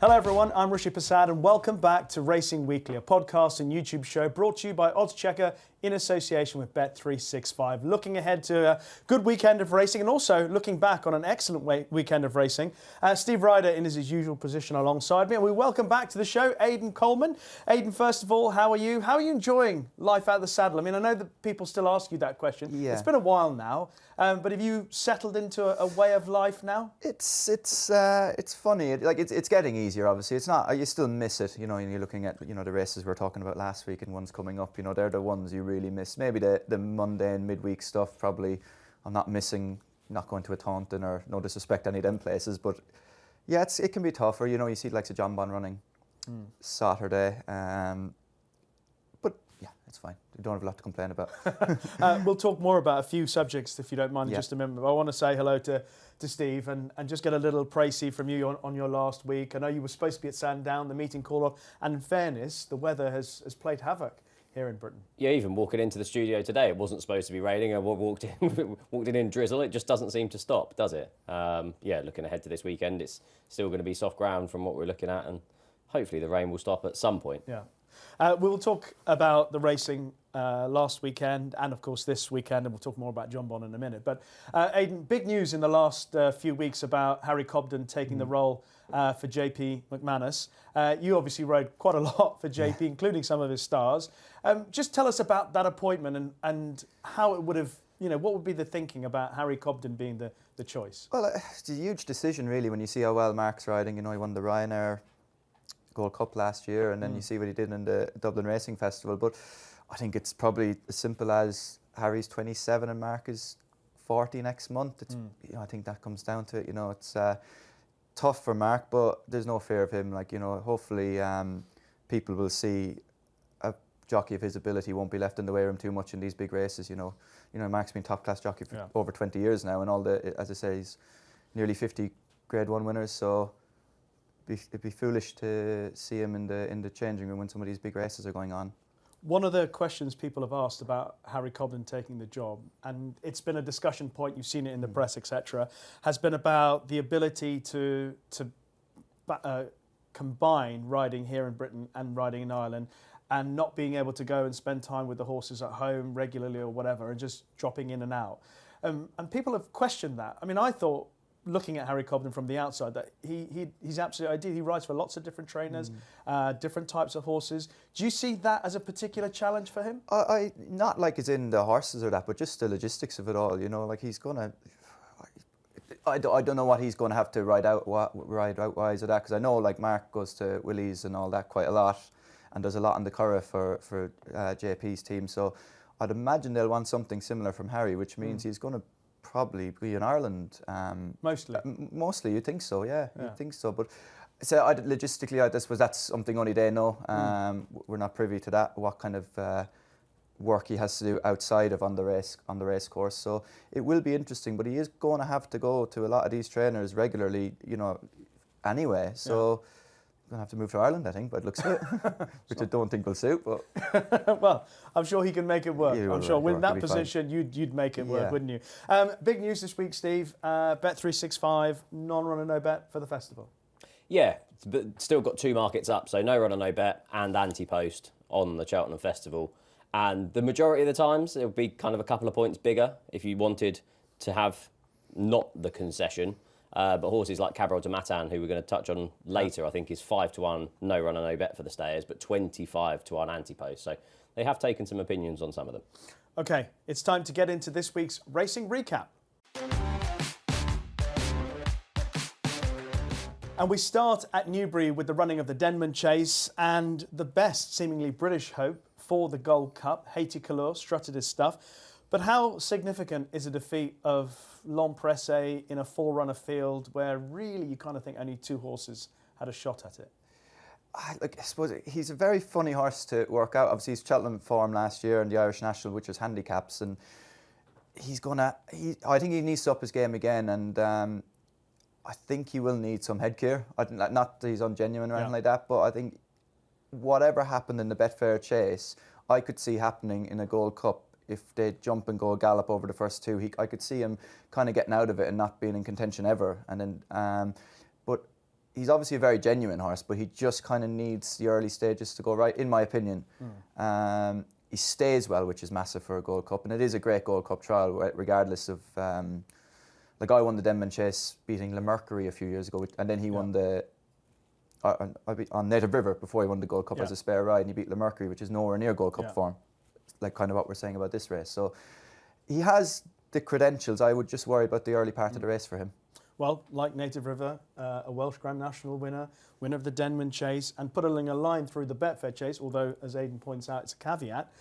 Hello everyone, I'm Rishi Persad and welcome back to Racing Weekly, a podcast and YouTube show brought to you by oddschecker in association with Bet365. Looking ahead to a good weekend of racing and also looking back on an excellent weekend of racing. Steve Ryder in his usual position alongside me, and we welcome back to the show Aidan Coleman. Aidan, first of all, how are you? How are you enjoying life out of the saddle? I mean, I know that people still ask you that question. Yeah. It's been a while now, but have you settled into a way of life now? It's funny. It's getting easier. Obviously, it's not. You still miss it. You know, and you're looking at the races we were talking about last week and ones coming up. You know, they're the ones you really miss. Maybe the Monday and midweek stuff. Probably, I'm not missing. Not going to a Taunton or no disrespect any of them places, but yeah, it can be tougher. You know, you see like the John Bon running Saturday. But yeah, it's fine. You don't have a lot to complain about. We'll talk more about a few subjects, if you don't mind, in Yeah. just a minute. But I want to say hello to Steve and just get a little précis from you on your last week. I know you were supposed to be at Sandown, the meeting call off, and in fairness, the weather has played havoc here in Britain. Yeah, even walking into the studio today, it wasn't supposed to be raining. I walked in drizzle. It just doesn't seem to stop, does it? Yeah, looking ahead to this weekend, it's still going to be soft ground from what we're looking at, and hopefully the rain will stop at some point. Yeah. We will talk about the racing last weekend and, of course, this weekend, and we'll talk more about John Bon in a minute. But, Aidan, big news in the last few weeks about Harry Cobden taking the role for JP McManus. You obviously rode quite a lot for JP, including some of his stars. Just tell us about that appointment and how it would have, what would be the thinking about Harry Cobden being the choice? Well, it's a huge decision, really, when you see how well Mark's riding. You know, he won the Ryder Gold Cup last year, and then you see what he did in the Dublin Racing Festival. But I think it's probably as simple as Harry's 27 and Mark is 40 next month. It's, I think that comes down to it. You know, it's tough for Mark, but there's no fear of him. Like, hopefully people will see a jockey of his ability won't be left in the way of him too much in these big races. You know, Mark's been top class jockey for over 20 years now, and as I say, he's nearly 50 Grade 1 winners. So it'd be foolish to see him in the changing room when some of these big races are going on. One of the questions people have asked about Harry Cobden taking the job, and it's been a discussion point, you've seen it in the press, etc., has been about the ability to combine riding here in Britain and riding in Ireland, and not being able to go and spend time with the horses at home regularly or whatever, and just dropping in and out. And people have questioned that. I mean, I thought, looking at Harry Cobden from the outside, that he's absolutely ideal. He rides for lots of different trainers, different types of horses. Do you see that as a particular challenge for him? I not like as in the horses or that, but just the logistics of it all. You know, like he's gonna. I don't know what he's going to have to ride out wise of that, because I know like Mark goes to Willie's and all that quite a lot, and there's a lot on the Curragh for JP's team. So I'd imagine they'll want something similar from Harry, which means he's going to probably be in Ireland. Mostly. Mostly, you'd think so, yeah. You'd think so. But so logistically, I suppose that's something only they know. We're not privy to that, what kind of work he has to do outside of on the race course. So it will be interesting, but he is going to have to go to a lot of these trainers regularly, anyway. So going to have to move to Ireland, I think, by the looks of it, which I don't think will suit. But well, I'm sure he can make it work. Yeah, I'm sure with that fine. position, you'd make it work, wouldn't you? Big news this week, Steve. Bet365, non-runner, no bet for the festival. Yeah, but still got 2 markets up, so no runner, no bet, and anti-post on the Cheltenham Festival. And the majority of the times, it'll be kind of a couple of points bigger if you wanted to have not the concession. But horses like Cabral de Matan, who we're going to touch on later, I think is 5-1 no runner, no bet for the stayers, but 25-1 anti-post. So they have taken some opinions on some of them. Okay, it's time to get into this week's racing recap. And we start at Newbury with the running of the Denman Chase, and the best, seemingly British hope for the Gold Cup. Haiti Couleurs strutted his stuff. But how significant is a defeat of L'Empresse in a 4-runner field where really you kind of think only 2 horses had a shot at it? I suppose he's a very funny horse to work out. Obviously, he's Cheltenham form last year in the Irish National, which was handicaps, and I think he needs to up his game again, and I think he will need some headgear. Not that he's ungenuine or anything like that, but I think whatever happened in the Betfair Chase, I could see happening in a Gold Cup. If they jump and go gallop over the first 2, I could see him kind of getting out of it and not being in contention ever. And then, but he's obviously a very genuine horse, but he just kind of needs the early stages to go right, in my opinion. He stays well, which is massive for a Gold Cup, and it is a great Gold Cup trial, regardless of... like I won the Denman Chase beating Le Mercury a few years ago, and then he won the... on Native River before he won the Gold Cup as a spare ride, and he beat Le Mercury, which is nowhere near Gold Cup form, like kind of what we're saying about this race. So he has the credentials. I would just worry about the early part of the race for him. Well, like Native River, a Welsh Grand National winner of the Denman Chase, and putting a line through the Betfair Chase, although, as Aidan points out, it's a caveat.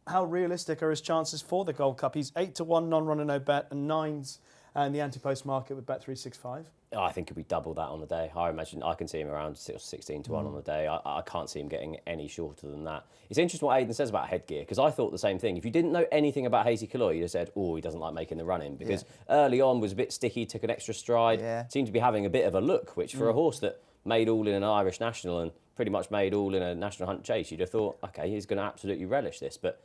How realistic are his chances for the Gold Cup? He's 8-1 non-runner no bet and 9s in the anti-post market with Bet365. Oh, I think it'd be double that on the day. I imagine I can see him around 16-1 on the day. I can't see him getting any shorter than that. It's interesting what Aidan says about headgear, because I thought the same thing. If you didn't know anything about Haiti Couleurs, you'd have said, oh, he doesn't like making the run-in, because early on was a bit sticky, took an extra stride, seemed to be having a bit of a look, which for a horse that made all in an Irish National and pretty much made all in a National Hunt Chase, you'd have thought, OK, he's going to absolutely relish this. But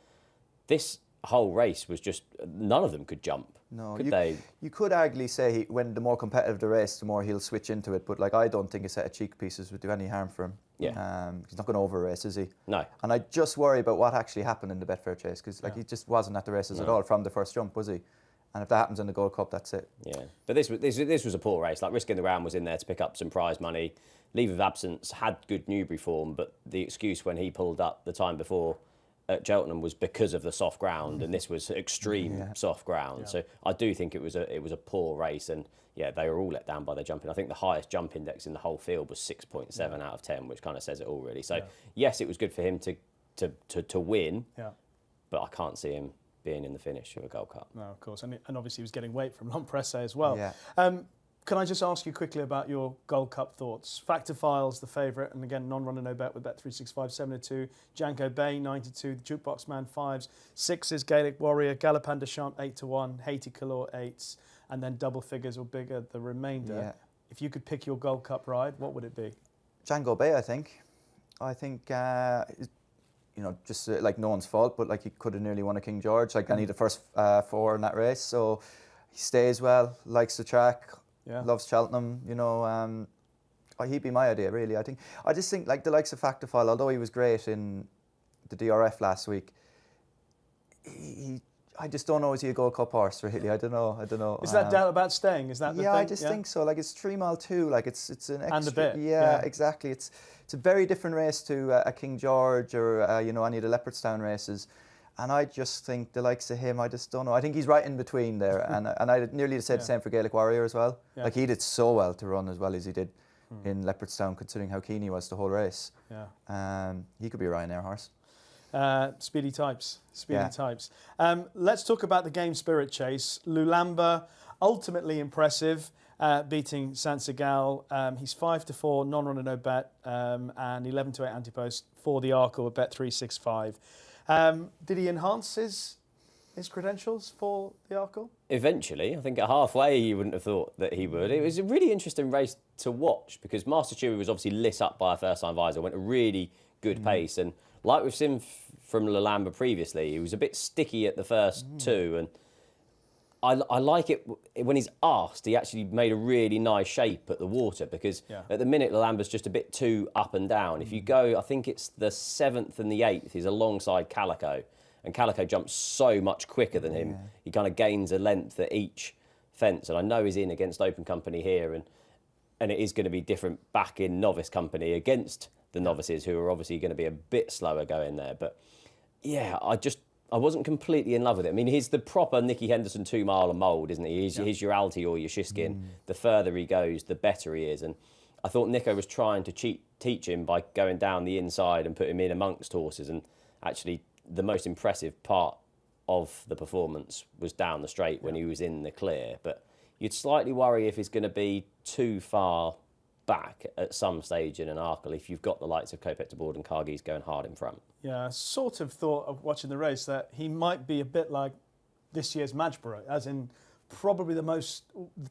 this whole race was just, none of them could jump. No, could they? You could arguably say when the more competitive the race, the more he'll switch into it. But like, I don't think a set of cheek pieces would do any harm for him. Yeah. He's not going to over race, is he? No. And I just worry about what actually happened in the Betfair Chase, because like he just wasn't at the races at all from the first jump, was he? And if that happens in the Gold Cup, that's it. Yeah. But this was a poor race. Like, Risking the Ground was in there to pick up some prize money. Leave of Absence had good Newbury form, but the excuse when he pulled up the time before at Cheltenham was because of the soft ground, and this was extreme soft ground. So I do think it was a poor race, and they were all let down by their jumping. I think the highest jump index in the whole field was 6.7 out of 10, which kind of says it all really. So yes, it was good for him to win, but I can't see him being in the finish of a Gold Cup. No, of course, and obviously he was getting weight from L'Empresse as well. Yeah. Can I just ask you quickly about your Gold Cup thoughts? Factor Files, the favourite, and again, non-runner no bet with Bet365, 7-2. Janko Bay, 9-2. The Jukebox Man, 5s. 6s, Gaelic Warrior. Galopin de Champ, 8-1. Haiti Couleurs, 8s. And then double figures or bigger, the remainder. Yeah. If you could pick your Gold Cup ride, what would it be? Django Bay, I think. Just like no one's fault, but like he could have nearly won a King George. Like I need the first 4 in that race. So he stays well, likes the track. Loves Cheltenham, he'd be my idea, really. I just think like the likes of Factifile, although he was great in the DRF last week, I just don't know, is he a Gold Cup horse, really? I don't know. Is that doubt about staying? Is that the thing? I just think so. Like, it's 3 mile 2, like it's an extra... And a bit. Yeah, exactly. It's a very different race to a King George or, any of the Leopardstown races. And I just think the likes of him, I just don't know. I think he's right in between there. And I nearly said the same for Gaelic Warrior as well. Yeah. Like, he did so well to run as well as he did in Leopardstown, considering how keen he was the whole race. Yeah. He could be a Ryanair horse. Speedy types. Let's talk about the Game Spirit Chase. Lulamba, ultimately impressive, beating Sansegal. He's 5-4, non-runner no bet, and 11-8 anti-post for the Arkle at Bet365. Did he enhance his credentials for the Arkle? Eventually. I think at halfway you wouldn't have thought that he would. It was a really interesting race to watch because Master Chewy was obviously lit up by a first-time visor, went a really good pace, and like we've seen from Lulamba previously, he was a bit sticky at the first 2, and I like it when he's asked, he actually made a really nice shape at the water because at the minute Lulamba's just a bit too up and down. If you go, I think it's the 7th and the 8th, he's alongside Calico, and Calico jumps so much quicker than him. He kind of gains a length at each fence, and I know he's in against Open Company here, and it is going to be different back in Novice Company against the novices who are obviously going to be a bit slower going there. But yeah, I wasn't completely in love with it. I mean, he's the proper Nicky Henderson 2 mile mould, isn't he? He's your Alti or your Shiskin. The further he goes, the better he is. And I thought Nico was trying to teach him by going down the inside and put him in amongst horses. And actually, the most impressive part of the performance was down the straight when he was in the clear. But you'd slightly worry if he's going to be too far back at some stage in an Arkle if you've got the likes of Kopek de Board and Cargies going hard in front. Yeah, I sort of thought of watching the race that he might be a bit like this year's Madgeborough, as in probably the most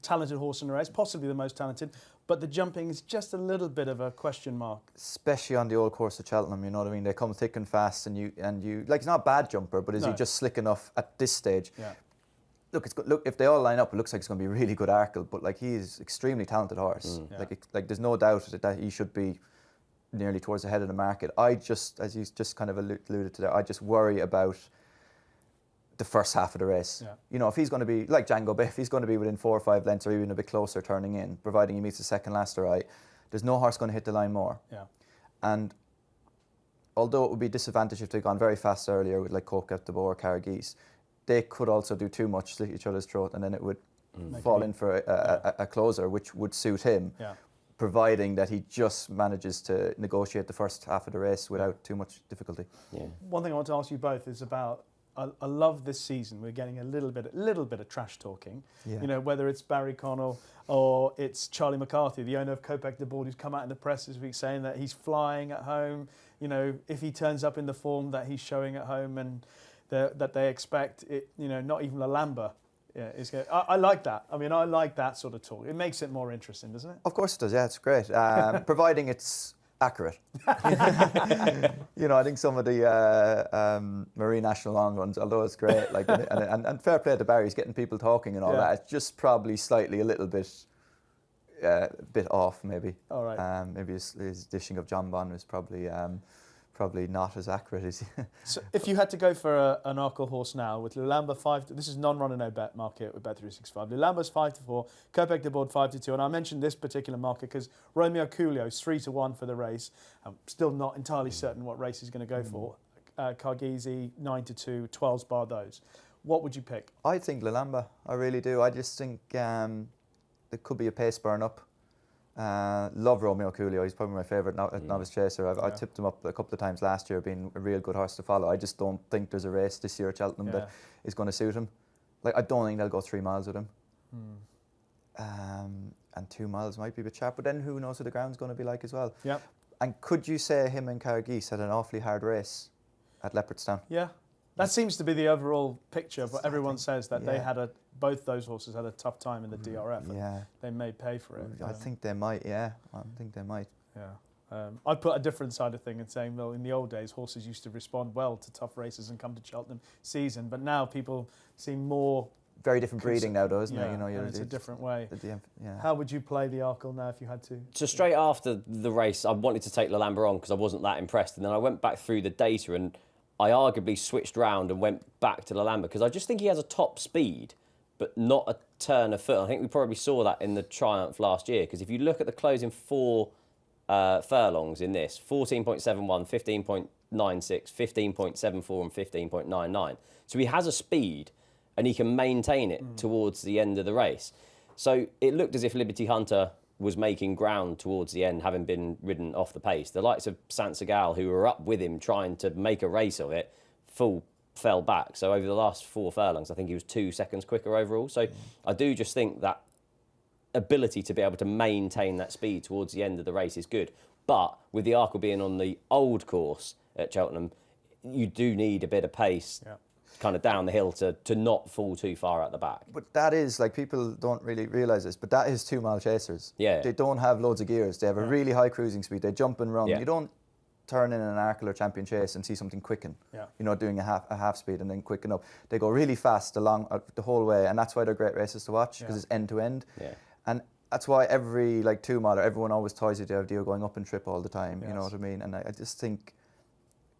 talented horse in the race, possibly the most talented, but the jumping is just a little bit of a question mark. Especially on the old course of Cheltenham, you know what I mean? They come thick and fast, and you like, he's not a bad jumper, but is he just slick enough at this stage? Yeah. look, if they all line up, it looks like it's going to be a really good Arkle. But like, he is extremely talented horse. Like there's no doubt that he should be nearly towards the head of the market. I just, as you just kind of alluded to there, I just worry about the first half of the race. Yeah. You know, if he's going to be like Django Bay, if he's going to be within 4 or 5 lengths or even a bit closer turning in, providing he meets the second last right, there's no horse going to hit the line more. Yeah. And although it would be disadvantage if they'd gone very fast earlier with like Coke at the Bow or Caragese, they could also do too much, slit each other's throat, and then it would fall in for a closer, which would suit him, providing that he just manages to negotiate the first half of the race without too much difficulty. Yeah. One thing I want to ask you both is about, I love this season. We're getting a little bit of trash talking. Yeah. You know, whether it's Barry Connell or it's Charlie McCarthy, the owner of Kopek de Board, who's come out in the press this week saying that he's flying at home. You know, if he turns up in the form that he's showing at home and that they expect, it, you know, not even Lulamba is going. I like that. I mean, I like that sort of talk. It makes it more interesting, doesn't it? Of course it does. Yeah, it's great. Providing it's accurate. You know, I think some of the Marine National Long runs, although it's great, like and fair play to Barry, he's getting people talking and all that. It's just probably slightly a little bit off, maybe. All right. Maybe his dishing of John Bon was probably not as accurate as. So, if you had to go for an Arkle horse now with Lulamba 5, this is non-runner no bet market with Bet365. Lulamba's 5-4, Kopek de Board 5-2, and I mentioned this particular market because Romeo Couleurs 3-1 for the race. I'm still not entirely certain what race he's going to go for. Cargese 9-2, 12's bar those. What would you pick? I think Lulamba. I really do. I just think there could be a pace burn up. Love Romeo Couleurs. He's probably my favourite novice chaser. I tipped him up a couple of times last year, being a real good horse to follow. I just don't think there's a race this year at Cheltenham that is going to suit him. Like, I don't think they'll go 3 miles with him. And 2 miles might be a bit sharp, but then who knows what the ground's going to be like as well. Yeah. And could you say him and Caragese had an awfully hard race at Leopardstown? Yeah. That seems to be the overall picture, but everyone says that they had both those horses had a tough time in the DRF. Yeah. They may pay for it. I think they might, I think they might. Yeah. I'd put a different side of thing and saying, well, in the old days, horses used to respond well to tough races and come to Cheltenham season, but now people seem more... Very different breeding now, though, isn't it? You know, it's a different way. Yeah. How would you play the Arkle now if you had to? So straight after the race, I wanted to take Lulamba on because I wasn't that impressed, and then I went back through the data and I arguably switched round and went back to Lulamba because I just think he has a top speed, but not a turn of foot. I think we probably saw that in the Triumph last year because if you look at the closing 4 furlongs in this, 14.71, 15.96, 15.74 and 15.99. So he has a speed and he can maintain it towards the end of the race. So it looked as if Liberty Hunter was making ground towards the end, having been ridden off the pace. The likes of Sansegal, who were up with him trying to make a race of it, fell back. So over the last 4 furlongs, I think he was 2 seconds quicker overall. So I do just think that ability to be able to maintain that speed towards the end of the race is good. But with the Arkle being on the old course at Cheltenham, you do need a bit of pace kind of down the hill to not fall too far at the back. But that is, like, people don't really realise this, but that is 2 mile chasers. Yeah. They don't have loads of gears. They have a really high cruising speed. They jump and run. Yeah. You don't turn in an Arkle or Champion Chase and see something quicken. You know, doing a half speed and then quicken up. They go really fast along the whole way, and that's why they're great races to watch because it's end to end. And that's why every 2 miler, everyone always toys with the idea of going up and trip all the time. You know what I mean? And I just think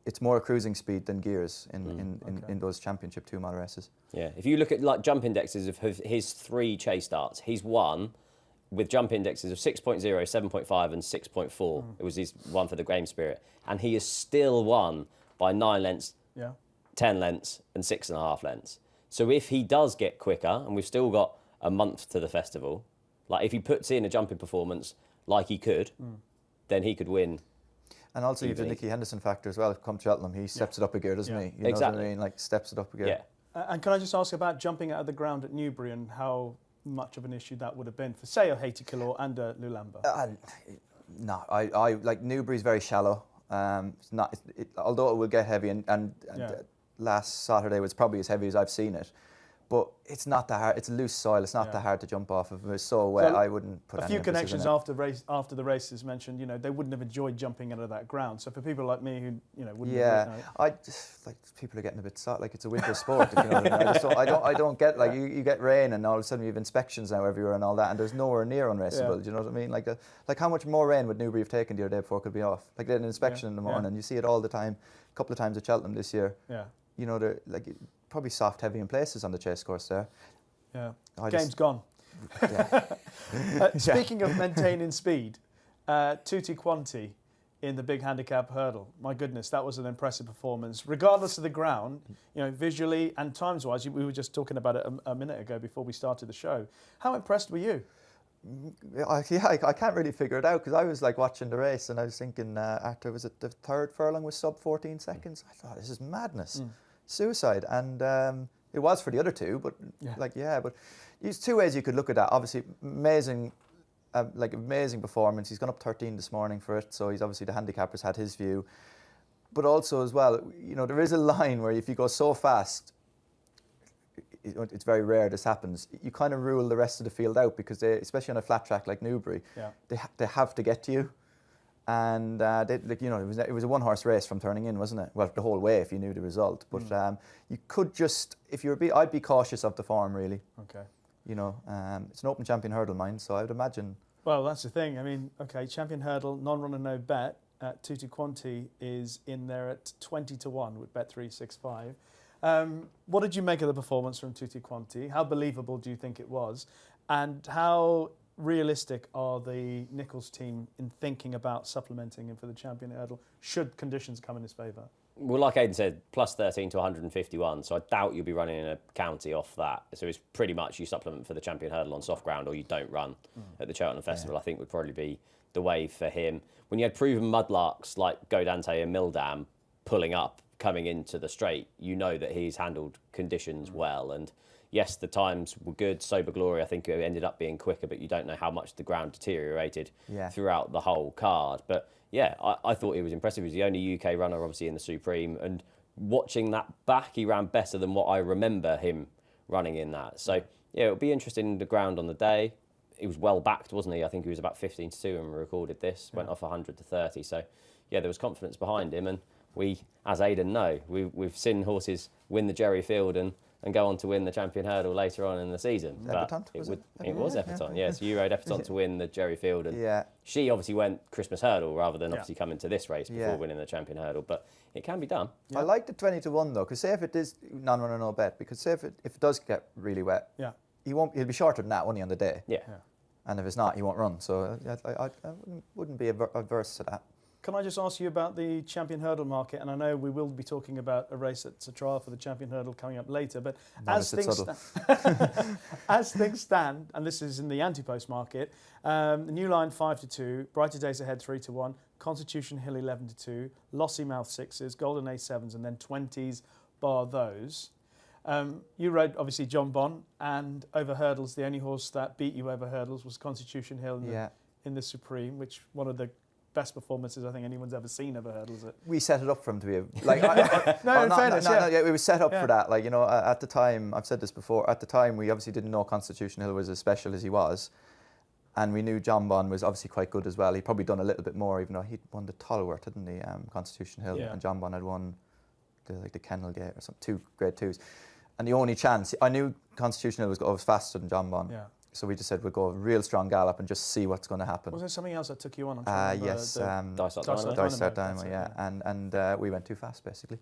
it's more cruising speed than gears in those championship 2 mile races. Yeah, if you look at jump indexes of his 3 chase starts, he's won with jump indexes of 6.0, 7.5 and 6.4. It was his one for the Game Spirit. And he has still won by 9 lengths, 10 lengths and 6.5 lengths. So if he does get quicker, and we've still got a month to the festival, like if he puts in a jumping performance like he could, then he could win. And also you've the Nicky Henderson factor as well. Come Cheltenham, he steps it up a gear, doesn't he? You know what I mean? Like, steps it up a gear. Yeah. And can I just ask about jumping out of the ground at Newbury and how much of an issue that would have been for, say, a Haiti Couleurs and a Lulamba? No, I like Newbury's very shallow. It's not, although it will get heavy, and last Saturday was probably as heavy as I've seen it. But it's not that hard. It's loose soil. It's not that hard to jump off of. If it was so wet, I wouldn't put a few connections after the races mentioned, they wouldn't have enjoyed jumping out of that ground. So for people like me who, wouldn't have, I just, like, people are getting a bit soft. Like, it's a winter sport, if you know what I mean. I don't get, like, you get rain and all of a sudden you have inspections now everywhere and all that, and there's nowhere near unraceable. Do you know what I mean? Like how much more rain would Newbury have taken the other day before it could be off? Like, they had an inspection in the morning. You see it all the time. A couple of times at Cheltenham this year. Yeah. They're like probably soft, heavy in places on the chase course there. Yeah. Game's gone. Speaking of maintaining speed, Tutti Quanti in the big handicap hurdle. My goodness, that was an impressive performance. Regardless of the ground, visually and times-wise, we were just talking about it a minute ago before we started the show. How impressed were you? I can't really figure it out because I was like watching the race and I was thinking after, was it the third furlong was sub 14 seconds? I thought, this is madness, suicide. And it was for the other two, but but there's two ways you could look at that. Obviously, amazing performance. He's gone up 13 this morning for it, so he's obviously, the handicappers had his view. But also as well, there is a line where if you go so fast, it's very rare this happens, you kind of rule the rest of the field out because they, especially on a flat track like Newbury, they have to get to you. And it was a one-horse race from turning in, wasn't it? Well, the whole way if you knew the result. But you could just, I'd be cautious of the form, really. Okay. It's an open champion hurdle, mind, so I would imagine. Well, that's the thing. I mean, okay, champion hurdle, non-runner, no bet. Tutti Quanti is in there at 20-1 with Bet365. What did you make of the performance from Tutti Quanti? How believable do you think it was? And how realistic are the Nichols team in thinking about supplementing him for the champion hurdle should conditions come in his favour? Well, like Aidan said, plus 13 to 151, so I doubt you'll be running in a county off that. So it's pretty much you supplement for the champion hurdle on soft ground or you don't run at the Cheltenham Festival, I think would probably be the way for him. When you had proven mudlarks like Godante and Mildam pulling up, coming into the straight, you know that he's handled conditions well. And yes, the times were good. Sober Glory, I think, it ended up being quicker, but you don't know how much the ground deteriorated throughout the whole card. But yeah, I thought he was impressive. He was the only UK runner, obviously, in the Supreme. And watching that back, he ran better than what I remember him running in that. So yeah, it'll be interesting in the ground on the day. He was well backed, wasn't he? I think he was about 15-2 when we recorded this. Went off 100 to 30. So yeah, there was confidence behind him. And we, as Aidan know, we've seen horses win the Jerry Field and go on to win the champion hurdle later on in the season. It was Epatante, yes. You rode Epatante to win the Jerry Field, and she obviously went Christmas hurdle rather than obviously coming to this race before winning the champion hurdle. But it can be done. I like the 20-1 though, because say if it is non-runner no bet, because say if it does get really wet, he'll be shorter than that only on the day. And if it's not, he won't run. So I wouldn't be adverse to that. Can I just ask you about the champion hurdle market? And I know we will be talking about a race that's a trial for the champion hurdle coming up later. But as things stand, and this is in the anti-post market, New Line 5-2, Brighter Days Ahead 3-1, Constitution Hill 11-2, Lossy Mouth 6s, Golden A 7s, and then 20s bar those. You rode obviously John Bon, and over hurdles, the only horse that beat you over hurdles was Constitution Hill in the Supreme, which one of the best performances I think anyone's ever seen over hurdles. We set it up for him to be it was set up for that. Like, at the time, I've said this before, at the time we obviously didn't know Constitution Hill was as special as he was, and we knew John Bon was obviously quite good as well. He'd probably done a little bit more, even though he'd won the Tolworth, hadn't he, Constitution Hill, and John Bon had won the Kennel Gate or something, 2 grade 2s. And the only chance, I knew Constitution Hill was faster than John Bon. So we just said we'd go a real strong gallop and just see what's going to happen. Was there something else that took you on? Yes, Dysart Dynamo, and we went too fast, basically.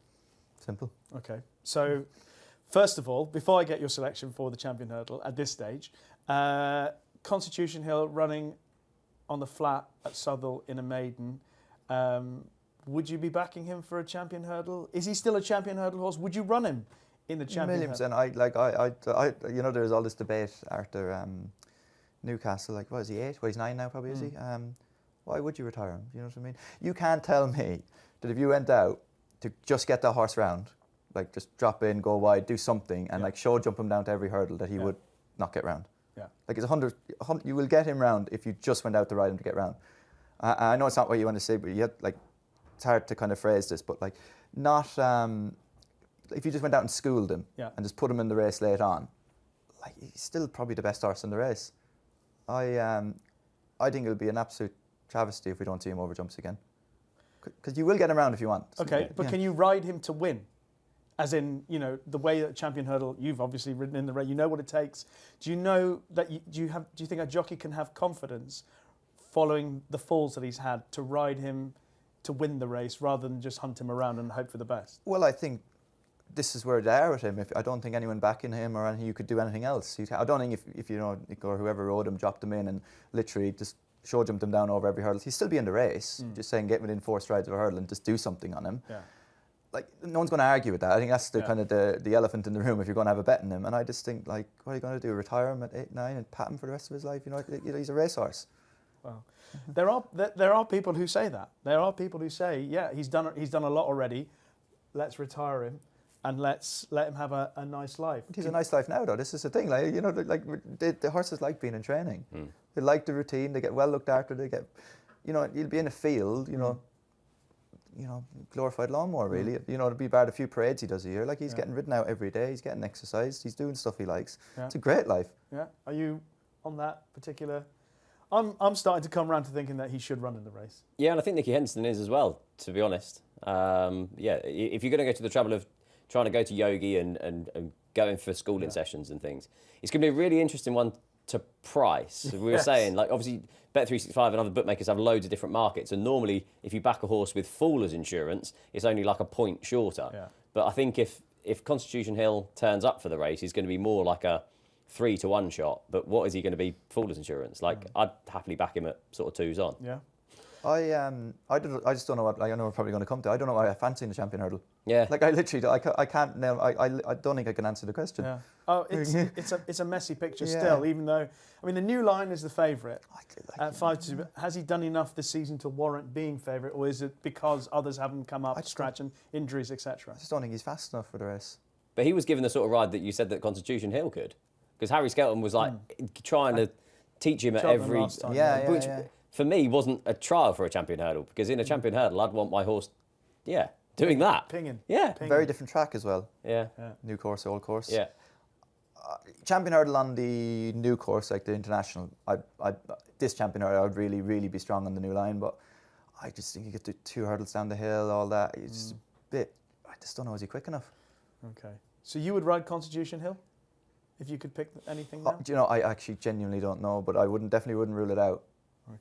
Simple. Okay. So, first of all, before I get your selection for the champion hurdle at this stage, Constitution Hill running on the flat at Southwell in a maiden. Would you be backing him for a champion hurdle? Is he still a champion hurdle horse? Would you run him in the champion hurdle? And there's all this debate after Newcastle, like, what is he, 8? Well, he's 9 now, probably, is he? Why would you retire him? You know what I mean? You can't tell me that if you went out to just get that horse round, like just drop in, go wide, do something, and like show jump him down to every hurdle, that he would not get round. Like, it's 100, you will get him round if you just went out to ride him to get round. I know it's not what you want to say, but you had, like, it's hard to kind of phrase this, but like, not if you just went out and schooled him Yeah. and just put him in the race late on, like he's still probably the best horse in the race. I think it'll be an absolute travesty if we don't see him over jumps again. Because you will get him around if you want. Okay, but can you ride him to win? As in, you know, the way that Champion Hurdle, you've obviously ridden in the race, you know what it takes. Do you know that do you think a jockey can have confidence following the falls that he's had to ride him to win the race rather than just hunt him around and hope for the best? Well, I think this is where they are with him. I don't think anyone backing him or anything, you could do anything else. I don't think if you know, Nick or whoever rode him, dropped him in and literally just show jumped him down over every hurdle, he'd still be in the race. Just saying, get within 4 strides of a hurdle and just do something on him. Yeah. Like, no one's going to argue with that. I think that's the kind of the elephant in the room if you're going to have a bet in him. And I just think, like, what are you going to do? Retire him at 8, 9 and pat him for the rest of his life? You know, he's a racehorse. Well, there are people who say that. There are people who say, yeah, he's done a lot already. Let's retire him and let's let him have a nice life. But he's a nice life now, though. This is the thing. Like, you know, like the horses like being in training. They like the routine. They get well looked after. They get, you know, you'll be in a field. You know, glorified lawnmower, really. You know, it'd be bad a few parades he does a year. Like, he's getting ridden out every day. He's getting exercise. He's doing stuff he likes. Yeah. It's a great life. Yeah. Are you on that particular? I'm starting to come around to thinking that he should run in the race. Yeah, and I think Nicky Henderson is as well, to be honest. Yeah, if you're going to go to the trouble of trying to go to Yogi and going for schooling sessions and things, it's going to be a really interesting one to price. We were saying, like, obviously Bet365 and other bookmakers have loads of different markets, and normally if you back a horse with Fuller's insurance, it's only like a point shorter. Yeah. But I think if Constitution Hill turns up for the race, he's going to be more like a 3-to-1 shot. But what is he going to be Fuller's insurance? Like, I'd happily back him at sort of 2s on. Yeah. I just don't know what, like, I know we're probably going to come to. I don't know why I fancy in the Champion Hurdle. Yeah. Like, I literally, I can't now. I don't think I can answer the question. Yeah. Oh, it's a messy picture still. Even though, I mean, the New Line is the favourite at 5-2. Has he done enough this season to warrant being favourite, or is it because others haven't come up scratch and injuries, etc.? I just don't think he's fast enough for the race. But he was given the sort of ride that you said that Constitution Hill could, because Harry Skelton was like trying to teach him at every. Which for me wasn't a trial for a Champion Hurdle, because in a Champion Hurdle I'd want my horse, doing that. Pinging. Yeah. Pinging. Very different track as well. Yeah. New course, old course. Yeah. Champion Hurdle on the new course, like the international, this Champion Hurdle, I would really, really be strong on the New Line, but I just think you get the 2 hurdles down the hill, all that. It's just a bit, I just don't know, is he quick enough? Okay. So you would ride Constitution Hill? If you could pick anything now? Do you know, I actually genuinely don't know, but I definitely wouldn't rule it out.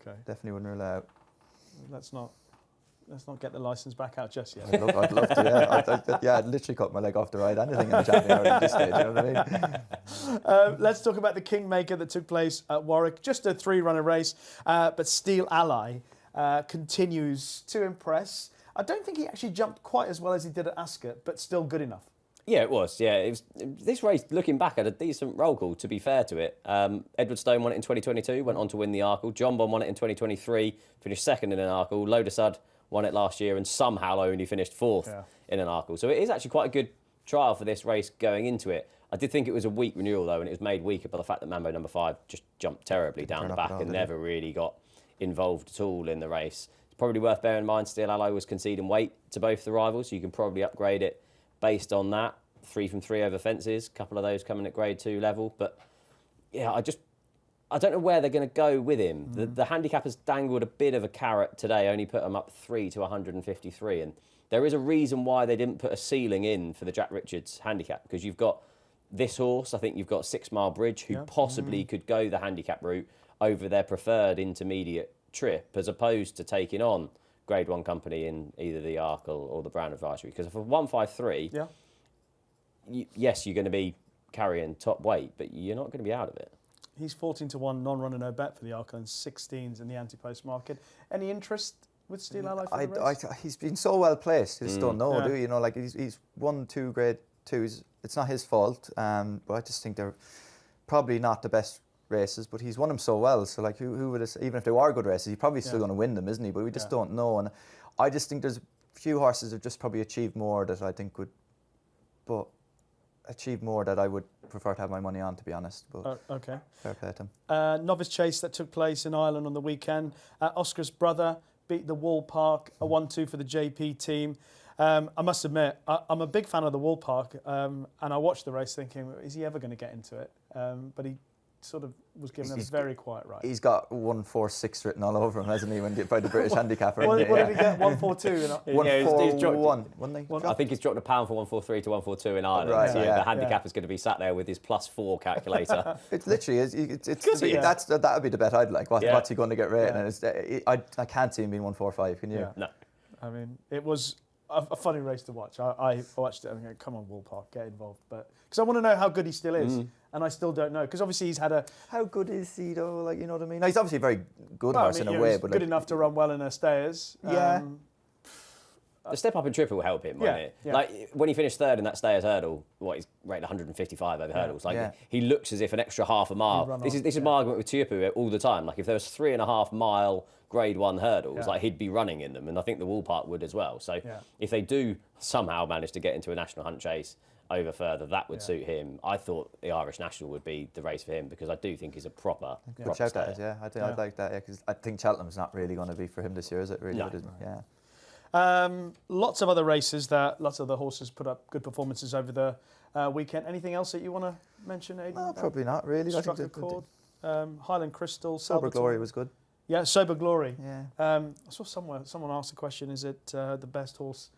Okay. Definitely wouldn't rule it out. Let's not get the licence back out just yet. I'd love to, I'd literally cut my leg off to ride anything in the Champion Hurdle at this stage, you know what I mean? Let's talk about the Kingmaker that took place at Warwick. Just a 3-runner race, but Steel Ally continues to impress. I don't think he actually jumped quite as well as he did at Ascot, but still good enough. Yeah, it was. Yeah, this race, looking back, had a decent roll call, to be fair to it. Edward Stone won it in 2022, went on to win the Arkle. John Bon won it in 2023, finished second in an Arkle. Lodesud won it last year and somehow only finished 4th in an Arkle. So it is actually quite a good trial for this race going into it. I did think it was a weak renewal, though, and it was made weaker by the fact that Mambo number 5 just jumped terribly down the back and never really got involved at all in the race. It's probably worth bearing in mind Steel Ally was conceding weight to both the rivals, so you can probably upgrade it based on that. 3 from 3 over fences, a couple of those coming at grade 2 level. But yeah, I don't know where they're going to go with him. The handicap has dangled a bit of a carrot today, only put him up 3 to 153. And there is a reason why they didn't put a ceiling in for the Jack Richards handicap, because you've got this horse, I think you've got 6 Mile Bridge, who possibly could go the handicap route over their preferred intermediate trip, as opposed to taking on grade 1 company in either the Arkle or the Brown Advisory. Because for 153... yes, you're going to be carrying top weight, but you're not going to be out of it. He's 14-to-1 non-runner no bet for the Arkle and 16s in the anti-post market. Any interest with Steel Ally for the race? He's been so well placed. You just don't know, do you? You know, like he's won 2 grade 2s. It's not his fault, but I just think they're probably not the best races. But he's won them so well. So like, who would have, even if they are good races, he's probably still going to win them, isn't he? But we just don't know. And I just think there's a few horses that have just probably achieved more that I think would, achieve more that I would prefer to have my money on, to be honest. But okay. Fair play to him. Novice Chase that took place in Ireland on the weekend. Oscar's brother beat the Wall Park, a 1-2 for the JP team. I must admit, I'm a big fan of the Wool Park, and I watched the race thinking, is he ever going to get into it? But he sort of was given a very quiet ride. He's got 146 written all over him, hasn't he, by the British handicapper? What did he get? 142? 141, wasn't he? I think he's dropped £1 from 143 to 142 in Ireland. Right, so yeah. the handicapper's going to be sat there with his +4 calculator. It literally is. That would be the bet I'd like. What's he going to get rated? And I can't see him being 145. Can you? Yeah. No. I mean, it was a funny race to watch. I watched it and go, come on, Wool Park, get involved. But because I want to know how good he still is, and I still don't know. Because obviously he's had a... How good is he though? Like, you know what I mean? No, he's obviously a very good horse in a way, but good enough to run well in her stayers. Yeah. The step up in triple will help him, won't it? Yeah. Like when he finished third in that stayers hurdle, he's rated 155 over hurdles. Like he looks as if an extra half a mile. This is my argument with Tuipu all the time. Like if there was 3.5 mile Grade 1 hurdles, like he'd be running in them, and I think the Wool Park would as well. So if they do somehow manage to get into a national hunt chase over further, that would suit him. I thought the Irish National would be the race for him because I do think he's a proper shout stayer. that is, I'd like that, because I think Cheltenham's not really going to be for him this year, is it? Really, No. It isn't. Yeah. Lots of other races that lots of the horses put up good performances over the weekend. Anything else that you want to mention, Aidan? No, probably not really. Struck a chord. Highland Crystal. Sober Glory was good. Yeah, Sober Glory. Yeah. I saw someone asked the question: is it the best horse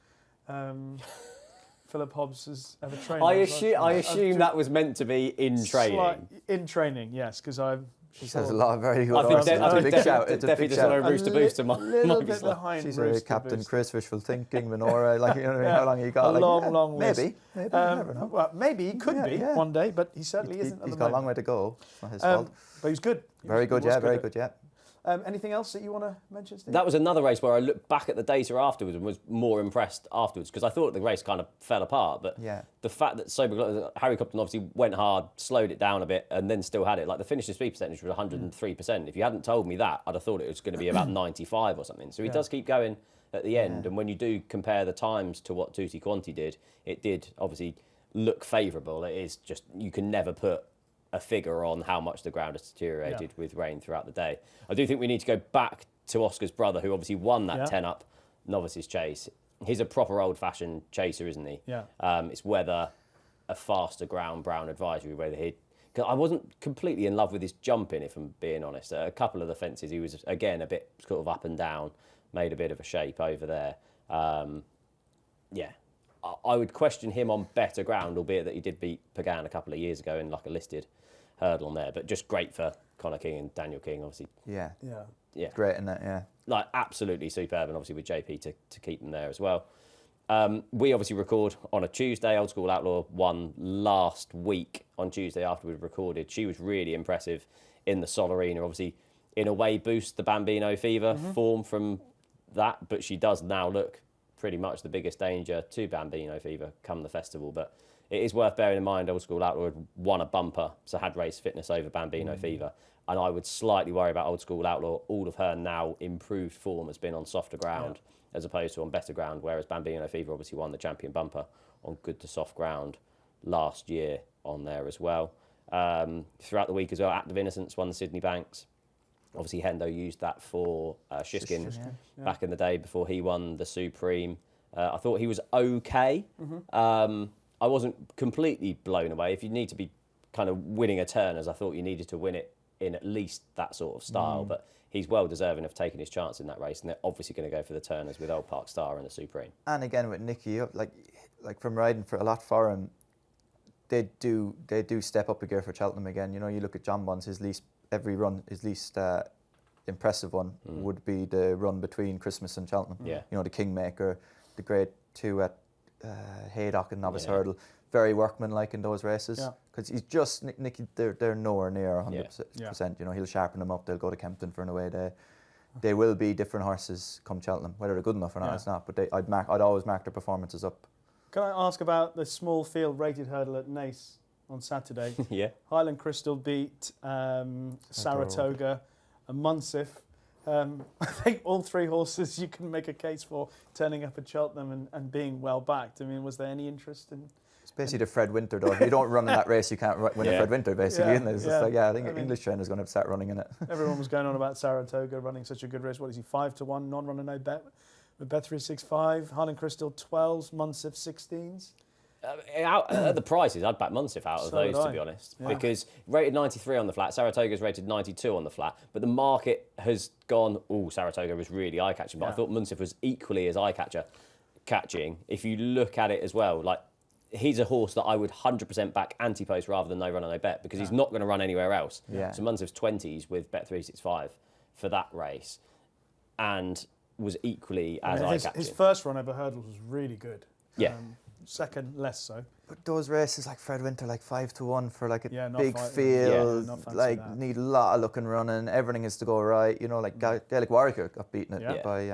Philip Hobbs has ever trained? I assume that was meant to be in training. In training, yes, because I've. She has a lot of very good I horses. think It's a big shout. It's a definitely big doesn't know shout. Rooster Booster. A little bit behind. She's Rooster a Captain Booster. Chris, Wishful Thinking, Menorah. Like, you know, how long he got? A long list. Maybe. You never know. Well, maybe he could be one day, but he certainly isn't. He's got a long way to go. It's not his fault. But he was good. Very good, very good, yeah. Anything else that you want to mention, Steve? That was another race where I looked back at the data afterwards and was more impressed afterwards because I thought the race kind of fell apart. But the fact that Harry Cobden obviously went hard, slowed it down a bit, and then still had it. Like the finish and speed percentage was 103%. If you hadn't told me that, I'd have thought it was going to be about 95 or something. So he does keep going at the end. And when you do compare the times to what Tutti Quanti did, it did obviously look favourable. It is just, you can never put a figure on how much the ground has deteriorated with rain throughout the day. I do think we need to go back to Oscar's brother, who obviously won that 10-up novices chase. He's a proper old-fashioned chaser, isn't he? Yeah. It's whether a faster ground Brown advisory, whether he'd... Cause I wasn't completely in love with his jumping, if I'm being honest. A couple of the fences, he was, again, a bit sort of up and down, made a bit of a shape over there. I would question him on better ground, albeit that he did beat Pagan a couple of years ago in like a listed hurdle on there. But just great for Connor King and Daniel King, obviously. Yeah. Great in that, yeah. Like absolutely superb, and obviously with JP to keep them there as well. We obviously record on a Tuesday. Old School Outlaw won last week on Tuesday after we'd recorded. She was really impressive in the Sol Arena. Obviously, in a way, boost the Bambino Fever form from that, but she does now look pretty much the biggest danger to Bambino Fever come the festival. But it is worth bearing in mind Old School Outlaw had won a bumper, so had race fitness over Bambino Fever. And I would slightly worry about Old School Outlaw. All of her now improved form has been on softer ground as opposed to on better ground, whereas Bambino Fever obviously won the champion bumper on good to soft ground last year on there as well. Throughout the week as well, Act of Innocence won the Sydney Banks. Obviously, Hendo used that for Shiskin back in the day before he won the Supreme. I thought he was okay. I wasn't completely blown away. If you need to be kind of winning a Turners, I thought you needed to win it in at least that sort of style. But he's well deserving of taking his chance in that race, and they're obviously going to go for the Turners with Old Park Star and the Supreme. And again with Nicky, like from riding for a lot for him, they do step up a gear for Cheltenham again. You know, you look at John Bonds, his least impressive one would be the run between Christmas and Cheltenham. Yeah. You know, the Kingmaker, the Grade 2 at Haydock and Novice Hurdle. Very workmanlike in those races because he's just Nicky. They're nowhere near 100%. You know, he'll sharpen them up. They'll go to Kempton for an away day. They will be different horses come Cheltenham. Whether they're good enough or not, it's not. But I'd always mark their performances up. Can I ask about the small field rated hurdle at Naas on Saturday? Highland Crystal beat Saratoga and Munsif. I think all three horses you can make a case for turning up at Cheltenham and being well backed. I mean, was there any interest in? It's basically the Fred Winter, though. If you don't run in that race, you can't win the Fred Winter, basically. Isn't it? It's just like, I think English trainer's going to start running in it. Everyone was going on about Saratoga running such a good race. What is he, 5-1, non-runner, no bet? with Bet365, Harlan Crystal 12s, Munsif 16s. The prices, I'd back Munsif out of So would those, I. to be honest. Yeah. Because rated 93 on the flat, Saratoga's rated 92 on the flat, but the market has gone, Saratoga was really eye-catching, but I thought Munsif was equally as eye-catching. If you look at it as well, like, he's a horse that I would 100% back anti-post rather than no run and no bet, because he's not going to run anywhere else. Yeah. So Munsif's 20s with Bet365 for that race, and was equally as eye-catching. His first run over hurdles was really good. Yeah. Second, less so. But those races like Fred Winter, like 5-1 for like a not big five- field, not fancy like that. need a lot of looking running. Everything has to go right. You know, like Gaelic Warwick got beaten Yeah. by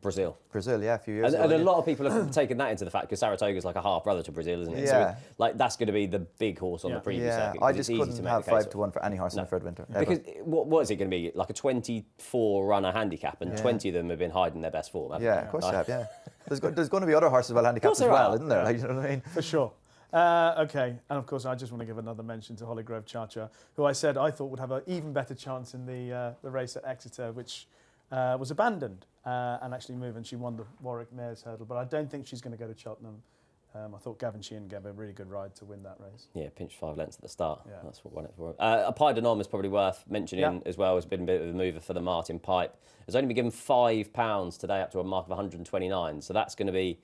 Brazil. Brazil, a few years ago. And a lot of people have taken that into the fact because Saratoga's like a half brother to Brazil, isn't it? Yeah. So like that's going to be the big horse on the preview circuit. I 'cause just it's easy to couldn't make have the case 5-1 for any horse in the Fred Winter. Ever. Because what is it going to be? Like a 24 runner handicap, and 20 of them have been hiding their best form. Haven't Yeah, they? of course they have, yeah. There's going to be other horses well handicapped as there well, are. isn't there? Like, you know what I mean? For sure. Okay, and of course I just want to give another mention to Hollygrove Chacha, who I said I thought would have an even better chance in the race at Exeter, which was abandoned and actually moved, and she won the Warwick Mares Hurdle. But I don't think she's going to go to Cheltenham. I thought Gavin Sheehan gave a really good ride to win that race. Yeah, pinched 5 lengths at the start. Yeah. That's what won it for him. Applied Denom is probably worth mentioning as well. Has been a bit of a mover for the Martin Pipe. Has only been given £5 today, up to a mark of 129. So that's going to be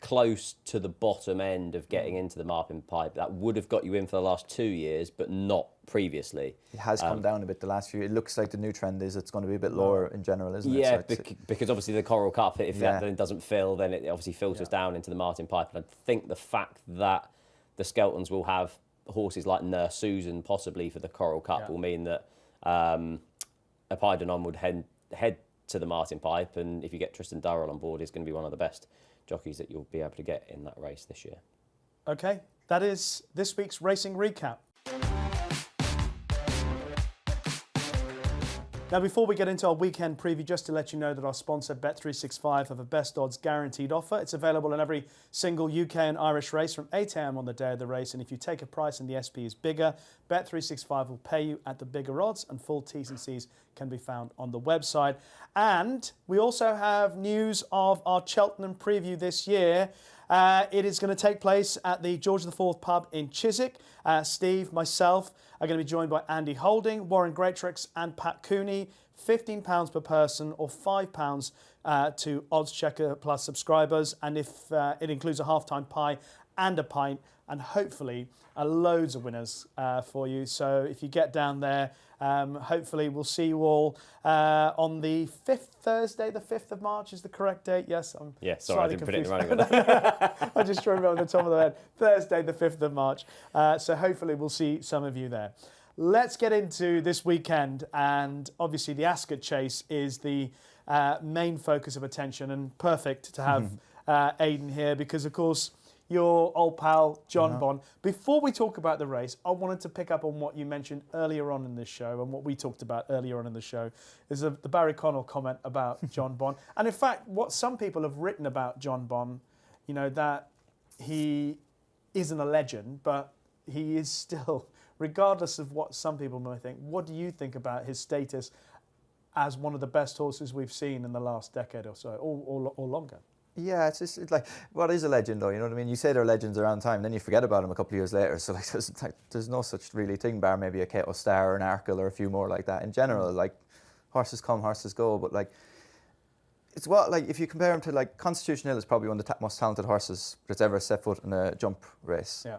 close to the bottom end of getting into the Martin Pipe. That would have got you in for the last 2 years, but not previously. It has come down a bit the last few. It looks like the new trend is it's going to be a bit lower in general, isn't it? Yeah, So because obviously the Coral Cup, if that then doesn't fill, then it obviously filters down into the Martin Pipe. And I think the fact that the Skeltons will have horses like Nurse Susan possibly for the Coral Cup will mean that Apaidanon would head to the Martin Pipe, and if you get Tristan Durrell on board, he's going to be one of the best jockeys that you'll be able to get in that race this year. Okay, that is this week's racing recap. Now, before we get into our weekend preview, just to let you know that our sponsor Bet365 have a best odds guaranteed offer. It's available in every single UK and Irish race from 8 a.m. on the day of the race. And if you take a price and the SP is bigger, Bet365 will pay you at the bigger odds, and full T's and C's can be found on the website. And we also have news of our Cheltenham preview this year. It is going to take place at the George IV pub in Chiswick. Steve, myself, are going to be joined by Andy Holding, Warren Greatrix and Pat Cooney. £15 per person or £5 to oddschecker plus subscribers. And if it includes a half-time pie and a pint, and hopefully loads of winners for you. So if you get down there, hopefully we'll see you all on the 5th, Thursday, the 5th of March is the correct date. Yes, I'm sorry, I slightly didn't put it in the confused. running. I just threw it on the top of the head. Thursday, the 5th of March. So hopefully we'll see some of you there. Let's get into this weekend, and obviously the Ascot Chase is the main focus of attention, and perfect to have Aidan here because, of course, your old pal, John Bond. Before we talk about the race, I wanted to pick up on what you mentioned earlier on in this show and what we talked about earlier on in the show is the Barry Connell comment about John Bond. And in fact, what some people have written about John Bond, you know, that he isn't a legend, but he is still, regardless of what some people might think, what do you think about his status as one of the best horses we've seen in the last decade or so, or longer? Yeah, it's like, what is a legend though, you know what I mean? You say they're legends around time, then you forget about them a couple of years later. So like, there's no such really thing, bar maybe a Kato Star or an Arkle or a few more like that. In general, like, horses come, horses go, but like, it's what, like, if you compare him to, like, Constitution Hill is probably one of the most talented horses that's ever set foot in a jump race. Yeah.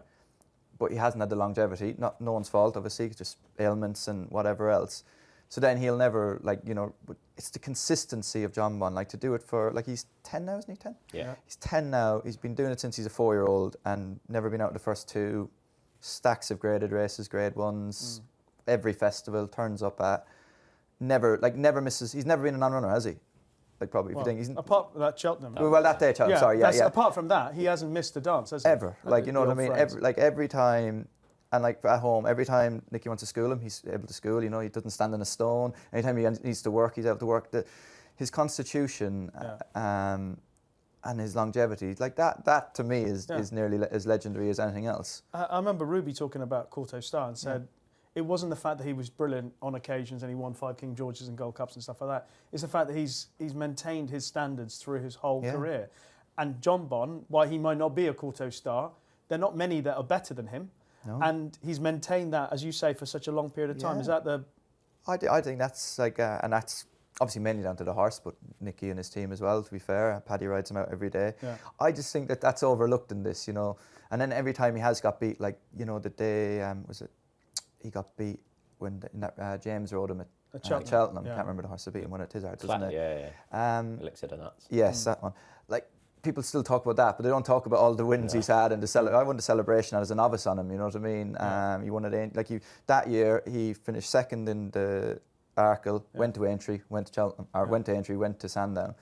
But he hasn't had the longevity, no one's fault, obviously, just ailments and whatever else. So then he'll never, like, you know, it's the consistency of John Bond, like, to do it for, like, he's 10 now, isn't he, 10? Yeah. He's 10 now, he's been doing it since he's a 4-year-old and never been out of the first 2, stacks of graded races, grade 1s, every festival, turns up at, never misses, he's never been a non-runner, has he? Like, probably, Well, if you think, he's, apart from that Cheltenham. well, that day, Cheltenham, sorry, yeah. Apart from that, he hasn't missed a dance, has he? Ever, like, you know what I mean? Every time, and like at home, every time Nicky wants to school him, he's able to school. You know, he doesn't stand on a stone. Anytime he needs to work, he's able to work. His constitution and his longevity, like that to me is nearly as legendary as anything else. I remember Ruby talking about Corto Star and said it wasn't the fact that he was brilliant on occasions and he won 5 King Georges and Gold Cups and stuff like that. It's the fact that he's maintained his standards through his whole career. And John Bon, while he might not be a Courtois star, there are not many that are better than him. No. And he's maintained that, as you say, for such a long period of time. Yeah. Is that the... I think that's like, and that's obviously mainly down to the horse, but Nicky and his team as well, to be fair. Paddy rides him out every day. Yeah. I just think that that's overlooked in this, you know. And then every time he has got beat, like, you know, the day, he got beat when James rode him at Cheltenham. Yeah. Can't remember the horse that beat him, one of Tizards, isn't it? Yeah. Elixir of Nuts. Yes, that one. Like, people still talk about that, but they don't talk about all the wins he's had and I won the celebration as a novice on him. You know what I mean? Yeah. He won it that year. He finished second in the Arkle, went to Aintree, went to Cheltenham, or went to Aintree, went to Sandown,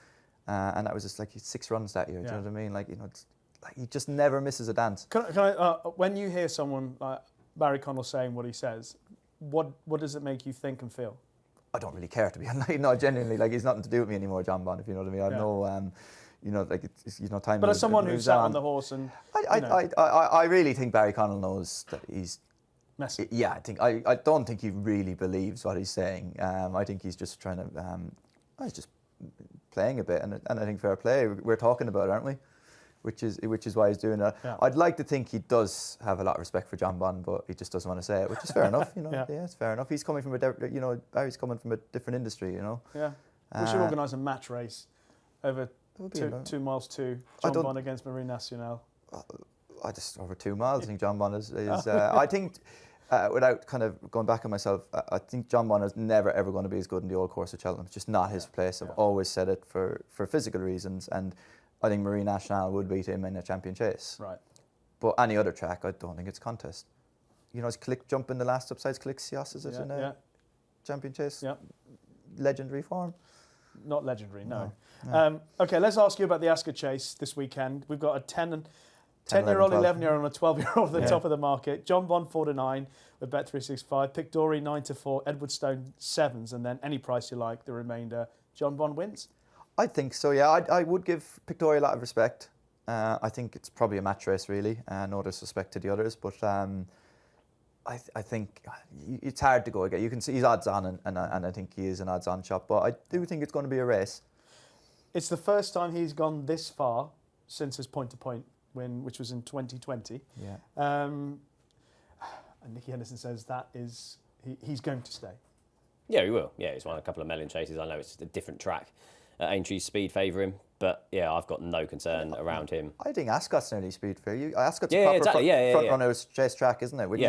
and that was just like 6 runs that year. Do you know what I mean? Like, you know, it's, like, he just never misses a dance. Can I, when you hear someone like Barry Connell saying what he says, what does it make you think and feel? I don't really care, to be honest. No, genuinely, like, he's nothing to do with me anymore, John Bon. If you know what I mean. I know. You know, like, it's, you know, time. But as someone who's sat on the horse and... I really think Barry Connell knows that he's... messy. Yeah, I don't think he really believes what he's saying. I think he's just trying to... he's just playing a bit, and I think fair play. We're talking about it, aren't we? Which is why he's doing it. Yeah. I'd like to think he does have a lot of respect for John Bon, but he just doesn't want to say it, which is fair enough. You know, yeah, it's fair enough. He's coming from Barry's coming from a different industry. You know. Yeah. We should organise a match race over 2 miles to John Bon against Marine Nationale. I just over 2 miles. I think John Bon is I think, without kind of going back on myself, I think John Bon is never ever going to be as good in the old course of Cheltenham. It's just not his place. I've always said it for physical reasons, and I think Marine Nationale would beat him in a champion chase. Right. But any other track, I don't think it's contest. You know, his click jump in the last upsides click Sios, is it in a champion chase? Yeah. Legendary form? Not legendary, no. Okay, let's ask you about the Ascot chase this weekend. We've got a 10-year-old, 11-year-old and a 12-year-old at the top of the market. John Bon 4-9 with Bet365. Pictori 9-4. Edwardstone 7s. And then any price you like, the remainder. John Bon wins? I think so, yeah. I would give Pictori a lot of respect. I think it's probably a match race, really. No disrespect to the others, but I think it's hard to go again. You can see he's odds on, and I think he is an odds on shot, but I do think it's going to be a race. It's the first time he's gone this far since his point-to-point win, which was in 2020. Yeah. And Nicky Henderson says that is he's going to stay. Yeah, he will. Yeah, he's won a couple of melon chases. I know it's a different track. Aintree's speed favour him, but yeah, I've got no concern around him. I think Ascot's nearly speed favour. Ascot's a proper front runner's chase track, isn't it? Which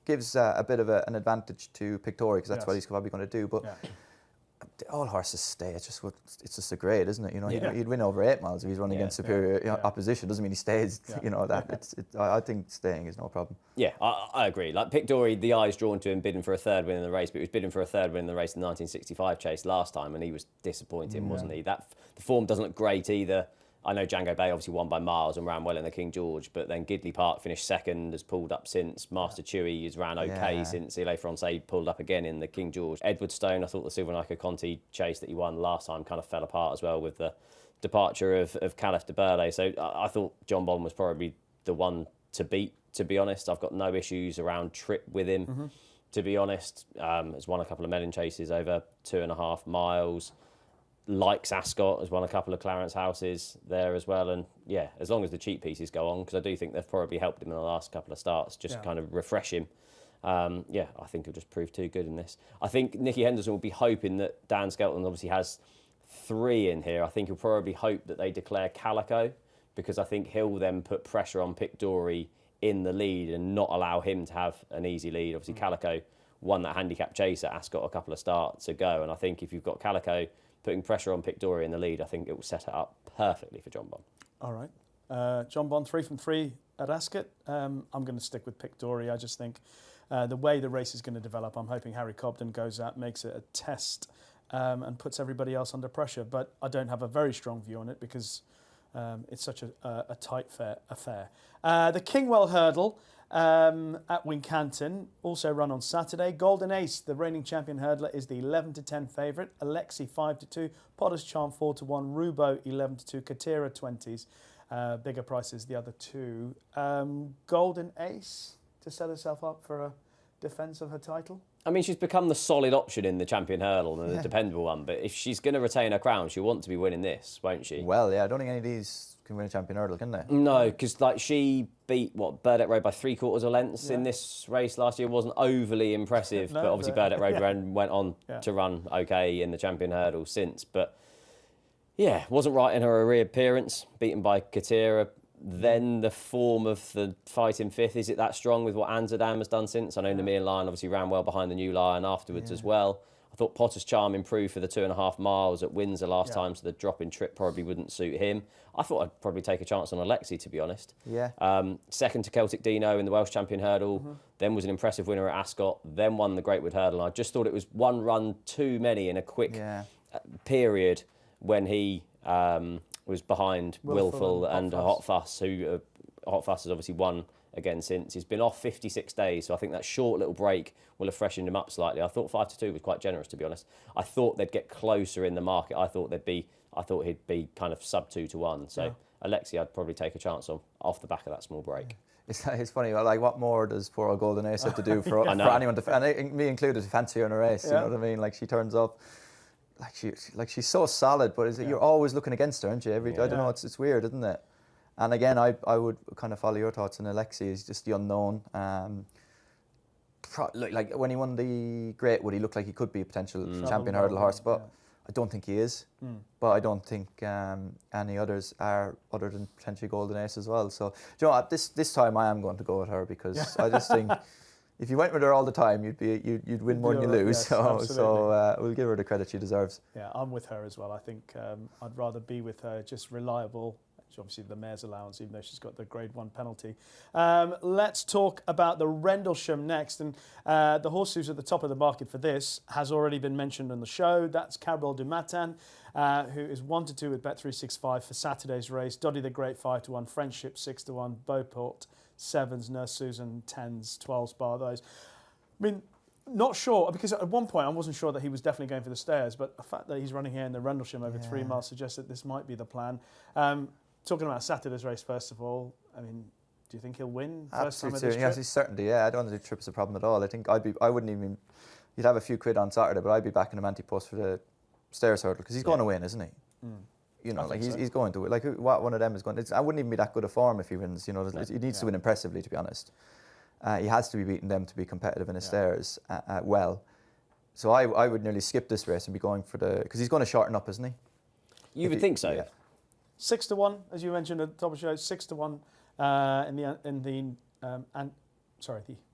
gives a bit of an advantage to Pictori, because that's what he's probably going to do. But all horses stay. It's just a grade, isn't it? You know, he'd win over 8 miles if he's running against superior opposition. Doesn't mean he stays. You know that. I think staying is no problem. Yeah, I agree. Like Pictori, the eye's drawn to him bidding for a 3rd win in the race, but he was bidding for a 3rd win in the race in the 1965 chase last time, and he was disappointing, wasn't he? The form doesn't look great either. I know Django Bay obviously won by miles and ran well in the King George, but then Gidley Park finished 2nd, has pulled up since. Master Chewy has ran okay since. Ile Francais pulled up again in the King George. Edwardstone, I thought the Silver Nike Conti chase that he won last time kind of fell apart as well with the departure of Caliph de Burle. So I thought John Bon was probably the one to beat, to be honest. I've got no issues around trip with him, to be honest. Has won a couple of melon chases over 2.5 miles. Likes Ascot, has won a couple of Clarence Houses there as well. And yeah, as long as the cheap pieces go on, because I do think they've probably helped him in the last couple of starts, just kind of refresh him. I think he'll just prove too good in this. I think Nicky Henderson will be hoping that Dan Skelton obviously has 3 in here. I think he'll probably hope that they declare Calico, because I think he'll then put pressure on Pictori in the lead and not allow him to have an easy lead. Obviously, Calico won that handicap chase at Ascot a couple of starts ago, and I think if you've got Calico putting pressure on Pictori in the lead, I think it will set it up perfectly for John Bon. All right. John Bon 3 from 3 at Ascot. I'm going to stick with Pictori. I just think the way the race is going to develop, I'm hoping Harry Cobden goes out, makes it a test, and puts everybody else under pressure. But I don't have a very strong view on it because it's such a tight affair. The Kingwell Hurdle at Wincanton, also run on Saturday. Golden Ace, the reigning champion hurdler, is the 11-10 favourite. Alexi 5-2, Potter's Charm 4-1, Rubo 11-2, Katira 20s. Bigger prices the other 2. Golden Ace to set herself up for defence of her title? I mean, she's become the solid option in the champion hurdle and the dependable one. But if she's going to retain her crown, she'll want to be winning this, won't she? Well, yeah, I don't think any of these can win a champion hurdle, can they? No, because like she beat Burdett Road by 3/4 of lengths in this race last year. Wasn't overly impressive, but obviously Burdett Road went on to run okay in the champion hurdle since. But yeah, wasn't right in her reappearance, beaten by Katira. Then the form of the fight in fifth, is it that strong with what Amsterdam has done since? I know Namir Lion obviously ran well behind the new Lion afterwards as well. I thought Potter's Charm improved for the 2.5 miles at Windsor last time, so the drop in trip probably wouldn't suit him. I thought I'd probably take a chance on Alexi, to be honest. Yeah. Second to Celtic Dino in the Welsh Champion Hurdle, then was an impressive winner at Ascot, then won the Greatwood Hurdle. I just thought it was one run too many in a quick period when he was behind Willful and Hot Fuss, who Hot Fuss has obviously won again since. He's been off 56 days, so I think that short little break will have freshened him up slightly. I thought 5-2 was quite generous, to be honest. I thought they'd get closer in the market. I thought he'd be kind of sub 2-1. So Alexi, I'd probably take a chance on off the back of that small break. It's funny, like what more does poor old Golden Ace have to do for anyone to, and me included, to fancy her in a race? You know what I mean? Like she turns up. Like she's so solid, but you're always looking against her, aren't you? I don't know, it's weird, isn't it? And again, I would kind of follow your thoughts on Alexi. Is just the unknown. Like when he won the Greatwood, he looked like he could be a potential champion hurdle horse, but I don't think he is. But I don't think any others are, other than potentially Golden Ace as well. So, do you know what? This time I am going to go with her, because I just think, if you went with her all the time, you'd win more than you lose. Yes, so we'll give her the credit she deserves. Yeah, I'm with her as well. I think I'd rather be with her, just reliable. Obviously, the mare's allowance, even though she's got the Grade 1 penalty. Let's talk about the Rendlesham next. And the horse who's at the top of the market for this has already been mentioned on the show. That's Cabrol du Matin, who is 1-2 with Bet365 for Saturday's race. Doddy the Great 5-1, Friendship 6-1, Beauport 7s, Nurse Susan 10s, 12s, bar those. I mean, not sure, because at one point I wasn't sure that he was definitely going for the stairs, but the fact that he's running here in the Rendlesham over 3 miles suggests that this might be the plan. Talking about Saturday's race, first of all, I mean, do you think he'll win first time at this trip? Yes, certainly, I don't think the trip's a problem at all. I think I wouldn't even, you'd have a few quid on Saturday, but I'd be backing him anti-post for the stairs hurdle, because he's going to win, isn't he? You know, like he's going to win. Like what one of them is going to, I wouldn't even be that good a form if he wins. You know, he needs to win impressively, to be honest. He has to be beating them to be competitive in the stairs well. So I would nearly skip this race and be going for because he's going to shorten up, isn't he? You would think so. Yeah. 6-1, as you mentioned at the top of the show, 6-1 in the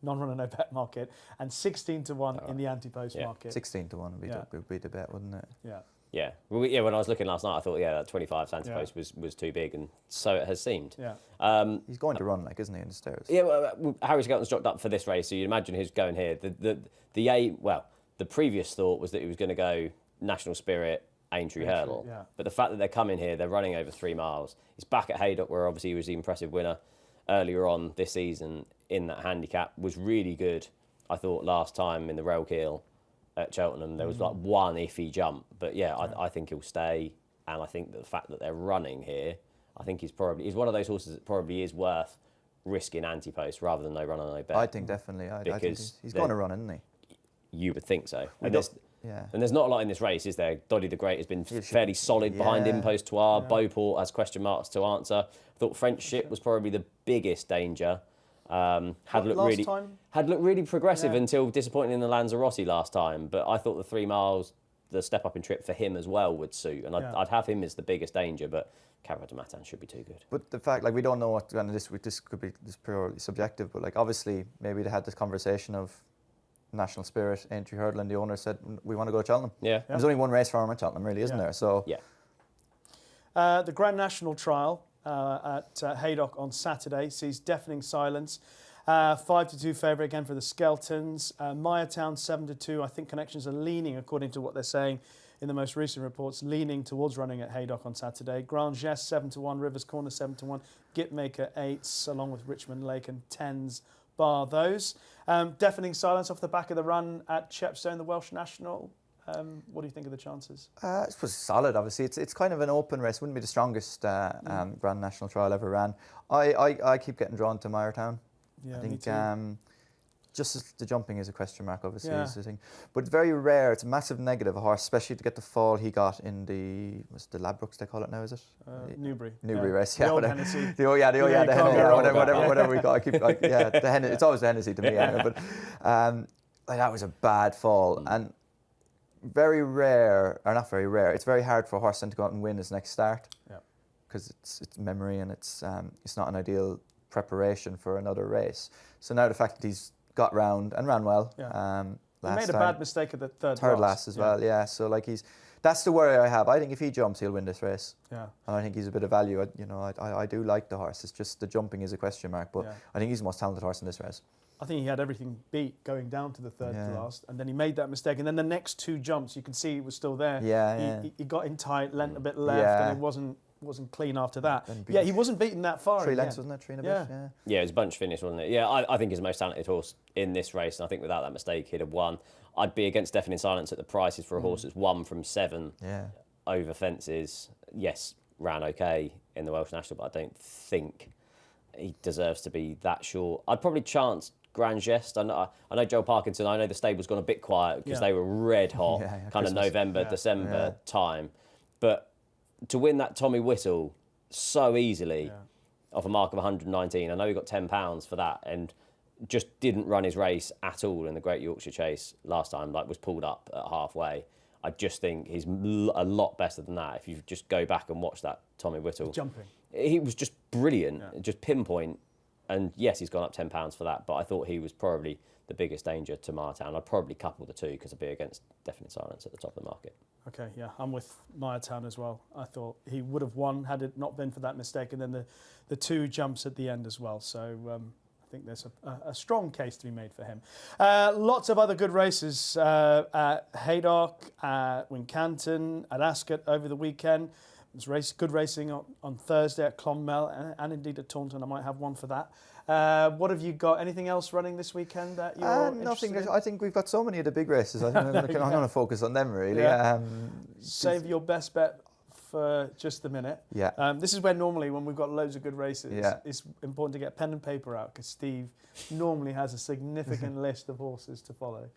non-runner no bet market, and 16-1 in the anti-post market. 16-1 would be the bet, wouldn't it? Yeah. Yeah. Well, when I was looking last night, I thought, that 25 anti-post was too big, and so it has seemed. Yeah. He's going to run, like, isn't he, in the stairs? Yeah. Well, Harry Skelton's dropped up for this race, so you'd imagine he's going here. The previous thought was that he was going to go National Spirit, Aintree Hurdle. Yeah. But the fact that they're coming here, they're running over 3 miles. He's back at Haydock, where obviously he was the impressive winner earlier on this season in that handicap. Was really good, I thought, last time in the rail keel at Cheltenham. There was like one iffy jump, but I think he'll stay. And I think that the fact that they're running here, I think he's one of those horses that probably is worth risking anti-post rather than no run on no bet. I think definitely. I think he's going to run, isn't he? You would think so. And there's not a lot in this race, is there? Doddy the Great has been fairly solid behind Impostoir. Yeah. Beauport has question marks to answer. I thought Friendship was probably the biggest danger. Had looked really progressive until disappointing in the Lanzarote last time. But I thought the 3 miles, the step up in trip for him as well would suit. And I'd have him as the biggest danger, but Cabrol du Matin should be too good. But the fact, like, we don't know what, and this could be purely subjective, but like obviously maybe they had this conversation of National Spirit, Aintree Hurdle, and the owner said, we want to go to Cheltenham. Yeah. There's only one race for him at Cheltenham, really, isn't there? So the Grand National Trial at Haydock on Saturday sees deafening silence. 5-2 favourite again for the Skeltons. Mayatown 7-2. I think connections are leaning, according to what they're saying in the most recent reports, leaning towards running at Haydock on Saturday. Grand Geste 7-1. Rivers Corner 7-1. Gitmaker 8s, along with Richmond Lake and 10s. Bar those. Deafening silence off the back of the run at Chepstow, the Welsh National. What do you think of the chances? It was solid, obviously. It's kind of an open race. Wouldn't be the strongest Grand National Trial ever ran. I keep getting drawn to Mayatown. Yeah, I think me too. just as the jumping is a question mark, obviously, Yeah. is the thing. But it's very rare. It's a massive negative, a horse, especially to get the fall he got in the Ladbrokes, they call it now, is it? Newbury. Newbury race, The yeah. old whatever. Hennessy. The Hennessy, whatever we call it. The Hennessy. It's always the Hennessy to me, anyway. But like, that was a bad fall. And very rare, or not very rare, it's very hard for a horse then to go out and win his next start. Yeah. Because it's memory and it's not an ideal preparation for another race. So now the fact that he's got round and ran well. Yeah. He made a bad mistake at the third last as well. Yeah. So like that's the worry I have. I think if he jumps, he'll win this race. Yeah. And I think he's a bit of value. I do like the horse. It's just the jumping is a question mark. But I think he's the most talented horse in this race. I think he had everything beat going down to the third to last, and then he made that mistake. And then the next two jumps, you can see he was still there. He got in tight, lent a bit left, and it wasn't clean after that. He wasn't beaten that far. 3 lengths, wasn't it? 3 and a bit. Yeah, it was bunch finish, wasn't it? Yeah, I think he's the most talented horse in this race, and I think without that mistake, he'd have won. I'd be against Deafening Silence at the prices for a horse that's 1 from 7 over fences. Yes, ran okay in the Welsh National, but I don't think he deserves to be that short. I'd probably chance Grand Geste. I know Joel Parkinson, I know the stable's gone a bit quiet because they were red hot, kind of November, December time. But to win that Tommy Whittle so easally off a mark of 119, I know he got £10 for that and just didn't run his race at all in the Great Yorkshire Chase last time, like was pulled up at halfway. I just think he's a lot better than that. If you just go back and watch that Tommy Whittle. Jumping. He was just brilliant, just pinpoint. And yes, he's gone up £10 for that, but I thought he was probably the biggest danger to Martown. I'd probably couple the two because I'd be against Deafening Silence at the top of the market. Okay, yeah, I'm with Martown as well. I thought he would have won had it not been for that mistake, and then the 2 jumps at the end as well. So I think there's a strong case to be made for him. Lots of other good races at Haydock, at Wincanton, at Ascot over the weekend. There's good racing on Thursday at Clonmel and indeed at Taunton. I might have one for that. What have you got? Anything else running this weekend that you're nothing. in? I think we've got so many of the big races. I think I'm going to focus on them really. Yeah. Save your best bet for just a minute. Yeah. This is where normally when we've got loads of good races, it's important to get pen and paper out because Steve normally has a significant list of horses to follow.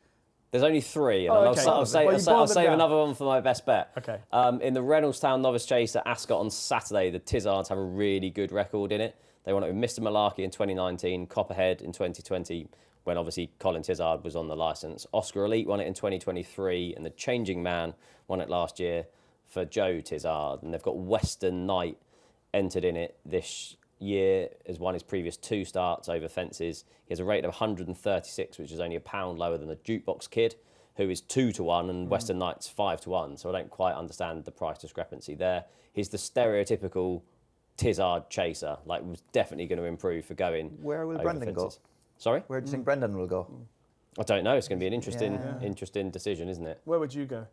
There's only 3, and I'll save another one for my best bet. Okay. In the Reynoldstown Novice Chase at Ascot on Saturday, the Tizzards have a really good record in it. They won it with Mr. Malarkey in 2019, Copperhead in 2020, when obviously Colin Tizzard was on the licence. Oscar Elite won it in 2023, and the Changing Man won it last year for Joe Tizzard. And they've got Western Knight entered in it this year, has won his previous 2 starts over fences. He has a rate of 136, which is only £1 lower than the Jukebox Kid, who is 2 to 1, and Western Knight's 5 to 1. So I don't quite understand the price discrepancy there. He's the stereotypical Tizzard chaser, like was definitely going to improve for going. Where will Brendan go? Sorry? Where do you think Brendan will go? I don't know. It's going to be an interesting decision, isn't it? Where would you go?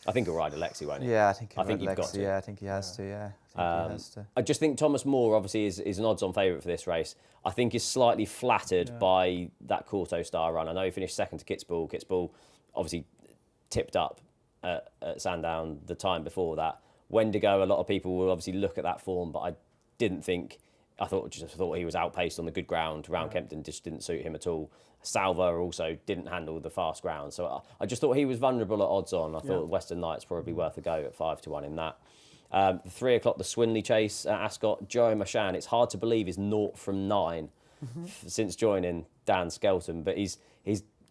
I think he'll ride Alexi, won't he? Yeah, I think you've got to. Yeah, I think he has to. Yeah, I think he has to. I just think Thomas Moore obviously is an odds-on favourite for this race. I think he's slightly flattered by that Corto Star run. I know he finished second to Kitzbühel. Kitzbühel obviously tipped up at Sandown the time before that. Wendigo, a lot of people will obviously look at that form, but I didn't think. I thought he was outpaced on the good ground. Round Kempton just didn't suit him at all. Salva also didn't handle the fast ground. So I just thought he was vulnerable at odds on. I thought Western Knight's probably worth a go at 5 to 1 in that. 3 o'clock, the Swinley Chase at Ascot. Joey Machan, it's hard to believe, is 0 from 9 since joining Dan Skelton. But he's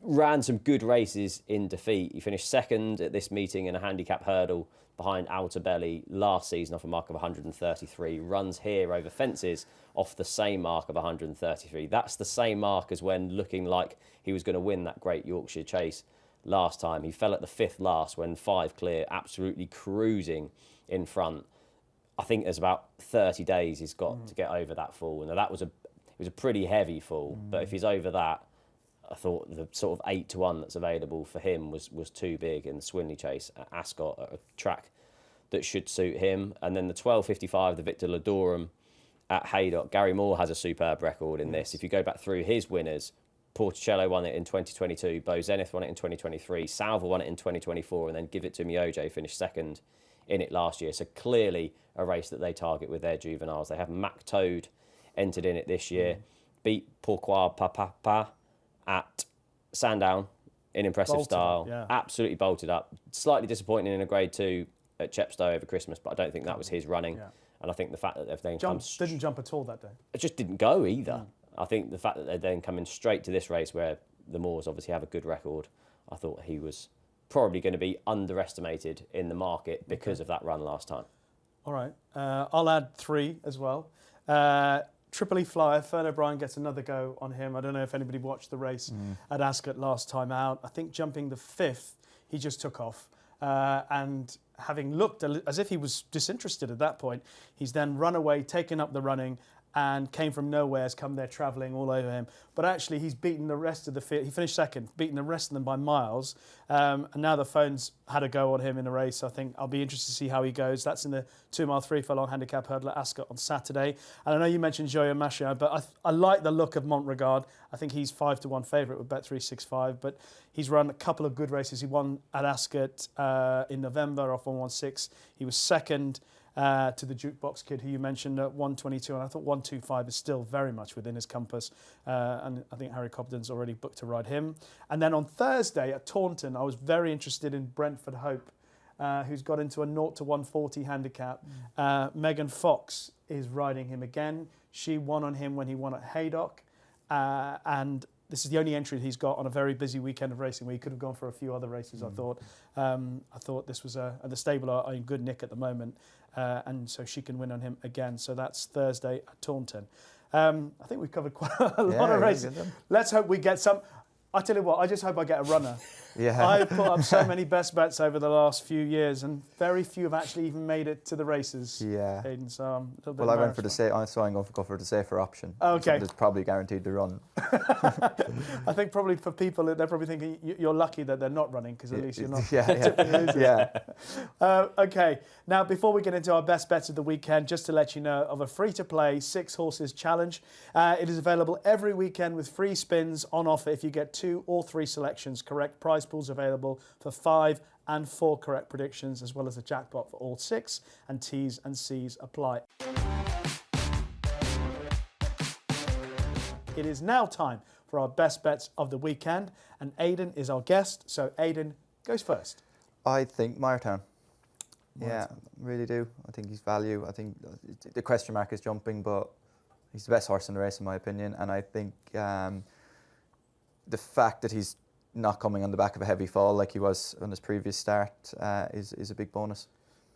ran some good races in defeat. He finished second at this meeting in a handicap hurdle behind Outer Belly last season off a mark of 133. Runs here over fences off the same mark of 133. That's the same mark as when looking like he was going to win that Great Yorkshire Chase last time. He fell at the 5th last when 5 clear, absolutely cruising in front. I think there's about 30 days he's got to get over that fall. Now it was a pretty heavy fall, but if he's over that, I thought the sort of 8 to 1 that's available for him was too big in the Swinley Chase at Ascot, a track that should suit him. And then the 12.55, the Victor Ladorum at Haydock. Gary Moore has a superb record in this. If you go back through his winners, Porticello won it in 2022, Bo Zenith won it in 2023, Salva won it in 2024, and then Give It To Me OJ finished second in it last year. So clearly a race that they target with their juveniles. They have Mac Toad entered in it this year. beat Pourquoi Papa at Sandown in impressive Bolted style. up, yeah. Absolutely bolted up. Slightly disappointing in a Grade 2 at Chepstow over Christmas, but I don't think that was his running. Yeah. And I think the fact that they've then Didn't jump at all that day. it just didn't go either. I think the fact that they're then coming straight to this race where the Moors obviously have a good record, I thought he was probably going to be underestimated in the market because of that run last time. All right. I'll add 3 as well. Tripoli Flyer, Fern O'Brien gets another go on him. I don't know if anybody watched the race at Ascot last time out. I think jumping the 5th, he just took off. And having looked as if he was disinterested at that point, he's then run away, taken up the running, and came from nowhere, has come there travelling all over him. But actually, he's beaten the rest of the field. He finished second, beaten the rest of them by miles. And now the phone's had a go on him in the race. I think I'll be interested to see how he goes. That's in the 2 mile, 3 furlong handicap hurdle at Ascot on Saturday. And I know you mentioned Joyo Machin, but I like the look of Montregard. I think he's 5-1 favourite with Bet365, but he's run a couple of good races. He won at Ascot in November off 116. He was second to the Jukebox Kid, who you mentioned at 122, and I thought 125 is still very much within his compass. And I think Harry Cobden's already booked to ride him. And then on Thursday at Taunton, I was very interested in Brentford Hope, who's got into a 0-140 handicap. Megan Fox is riding him again. She won on him when he won at Haydock. And this is the only entry he's got on a very busy weekend of racing where he could have gone for a few other races, I thought. I thought this was and the stable are in good nick at the moment. And so she can win on him again. So that's Thursday at Taunton. I think we've covered quite a lot of races. Let's hope we get some. I tell you what, I just hope I get a runner. I put up so many best bets over the last few years, and very few have actually even made it to the races. Yeah. Aidan, so I'm a little bit Well, I went embarrassed. for the safe. So I'm going to go for the safer option. Okay. It's probably guaranteed to run. I think probably for people, they're probably thinking you're lucky that they're not running because at least you're not. Okay. Now, before we get into our best bets of the weekend, just to let you know of a free-to-play 6 horses challenge. It is available every weekend with free spins on offer if you get 2 or 3 selections correct. Prize pools available for 5 and 4 correct predictions, as well as a jackpot for all 6, and T's and C's apply. It is now time for our best bets of the weekend, and Aidan is our guest. So Aidan goes first. I think Mayertown. Yeah, really do. I think he's value. I think the question mark is jumping, but he's the best horse in the race in my opinion. And I think the fact that he's not coming on the back of a heavy fall like he was on his previous start is a big bonus.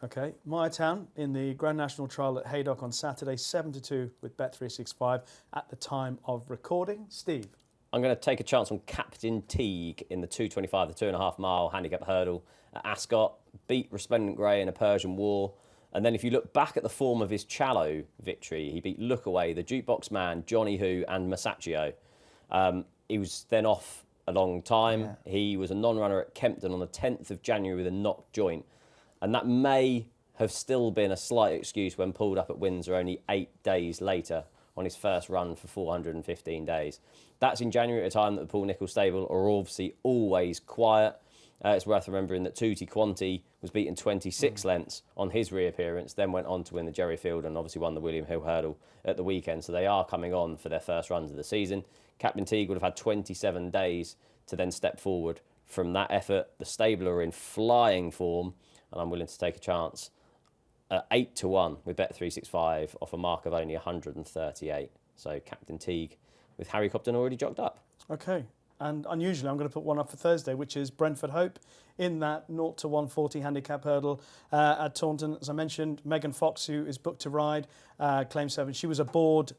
Okay, Mayertown in the Grand National Trial at Haydock on Saturday, 7-2 with Bet365 at the time of recording. Steve? I'm going to take a chance on Captain Teague in the 225, the 2.5 mile handicap hurdle at Ascot. Beat Resplendent Grey in a Persian War. And then if you look back at the form of his Challow victory, he beat Lookaway, the Jukebox Man, Johnny Who and Masaccio. He was then off a long time. Yeah. He was a non-runner at Kempton on the 10th of January with a knocked joint. And that may have still been a slight excuse when pulled up at Windsor only 8 days later on his first run for 415 days. That's in January at a time that the Paul Nicholls stable are obviously always quiet. It's worth remembering that Tutti Quanti was beaten 26 lengths on his reappearance, then went on to win the Jerry Field and obviously won the William Hill Hurdle at the weekend. So they are coming on for their first runs of the season. Captain Teague would have had 27 days to then step forward from that effort. The stable are in flying form, and I'm willing to take a chance at 8-1 with Bet365 off a mark of only 138. So Captain Teague with Harry Cobden already jogged up. Okay. And unusually, I'm going to put one up for Thursday, which is Brentford Hope in that 0-140 handicap hurdle at Taunton. As I mentioned, Megan Fox, who is booked to ride, claim 7. She was aboard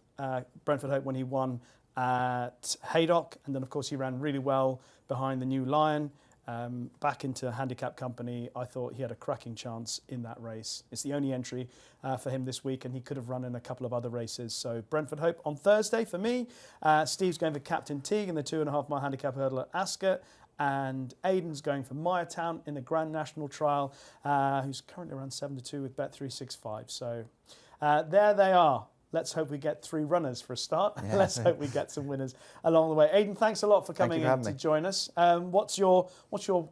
Brentford Hope when he won at Haydock. And then, of course, he ran really well behind the New Lion. Back into handicap company, I thought he had a cracking chance in that race. It's the only entry for him this week, and he could have run in a couple of other races. So Brentford Hope on Thursday for me. Steve's going for Captain Teague in the 2.5 mile handicap hurdle at Ascot, and Aidan's going for Mayertown in the Grand National Trial, who's currently around 7-2 with Bet365. So there they are. let's hope we get 3 runners for a start. Yeah. Let's hope we get some winners along the way. Aidan, thanks a lot for coming in to join us. What's your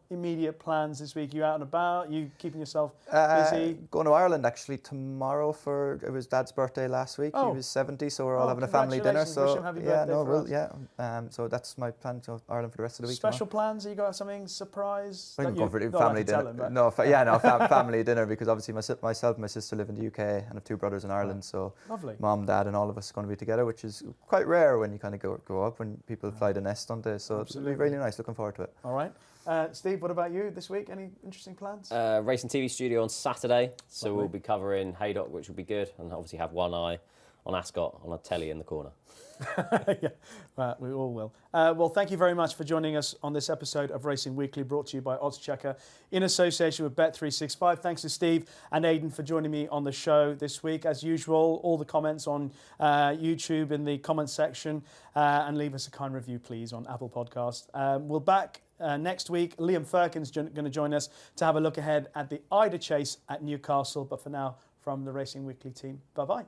immediate plans this week? You out and about? You keeping yourself busy? Going to Ireland actually tomorrow it was Dad's birthday last week. He was 70, so we're all having a family dinner. So wish him happy birthday so that's my plan to Ireland for the rest of the week. Special plans? Have you got something surprise? I'm going for family dinner. Family dinner, because obviously myself and my sister live in the UK and have 2 brothers in Ireland. So lovely. Mom, Dad, and all of us are going to be together, which is quite rare when you kind of grow up, when people fly the nest, don't they? So it'll be really nice. Looking forward to it. All right. Steve, what about you this week? Any interesting plans? Racing TV studio on Saturday, so we'll be covering Haydock, which will be good, and obviously have one eye on Ascot on a telly in the corner. Yeah, we all will. Well, thank you very much for joining us on this episode of Racing Weekly, brought to you by oddschecker in association with Bet365. Thanks to Steve and Aidan for joining me on the show this week. As usual, all the comments on YouTube in the comments section, and leave us a kind review, please, on Apple Podcast. We'll back next week. Liam Firkin's going to join us to have a look ahead at the Ryder chase at Newcastle. But for now, from the Racing Weekly team, bye-bye.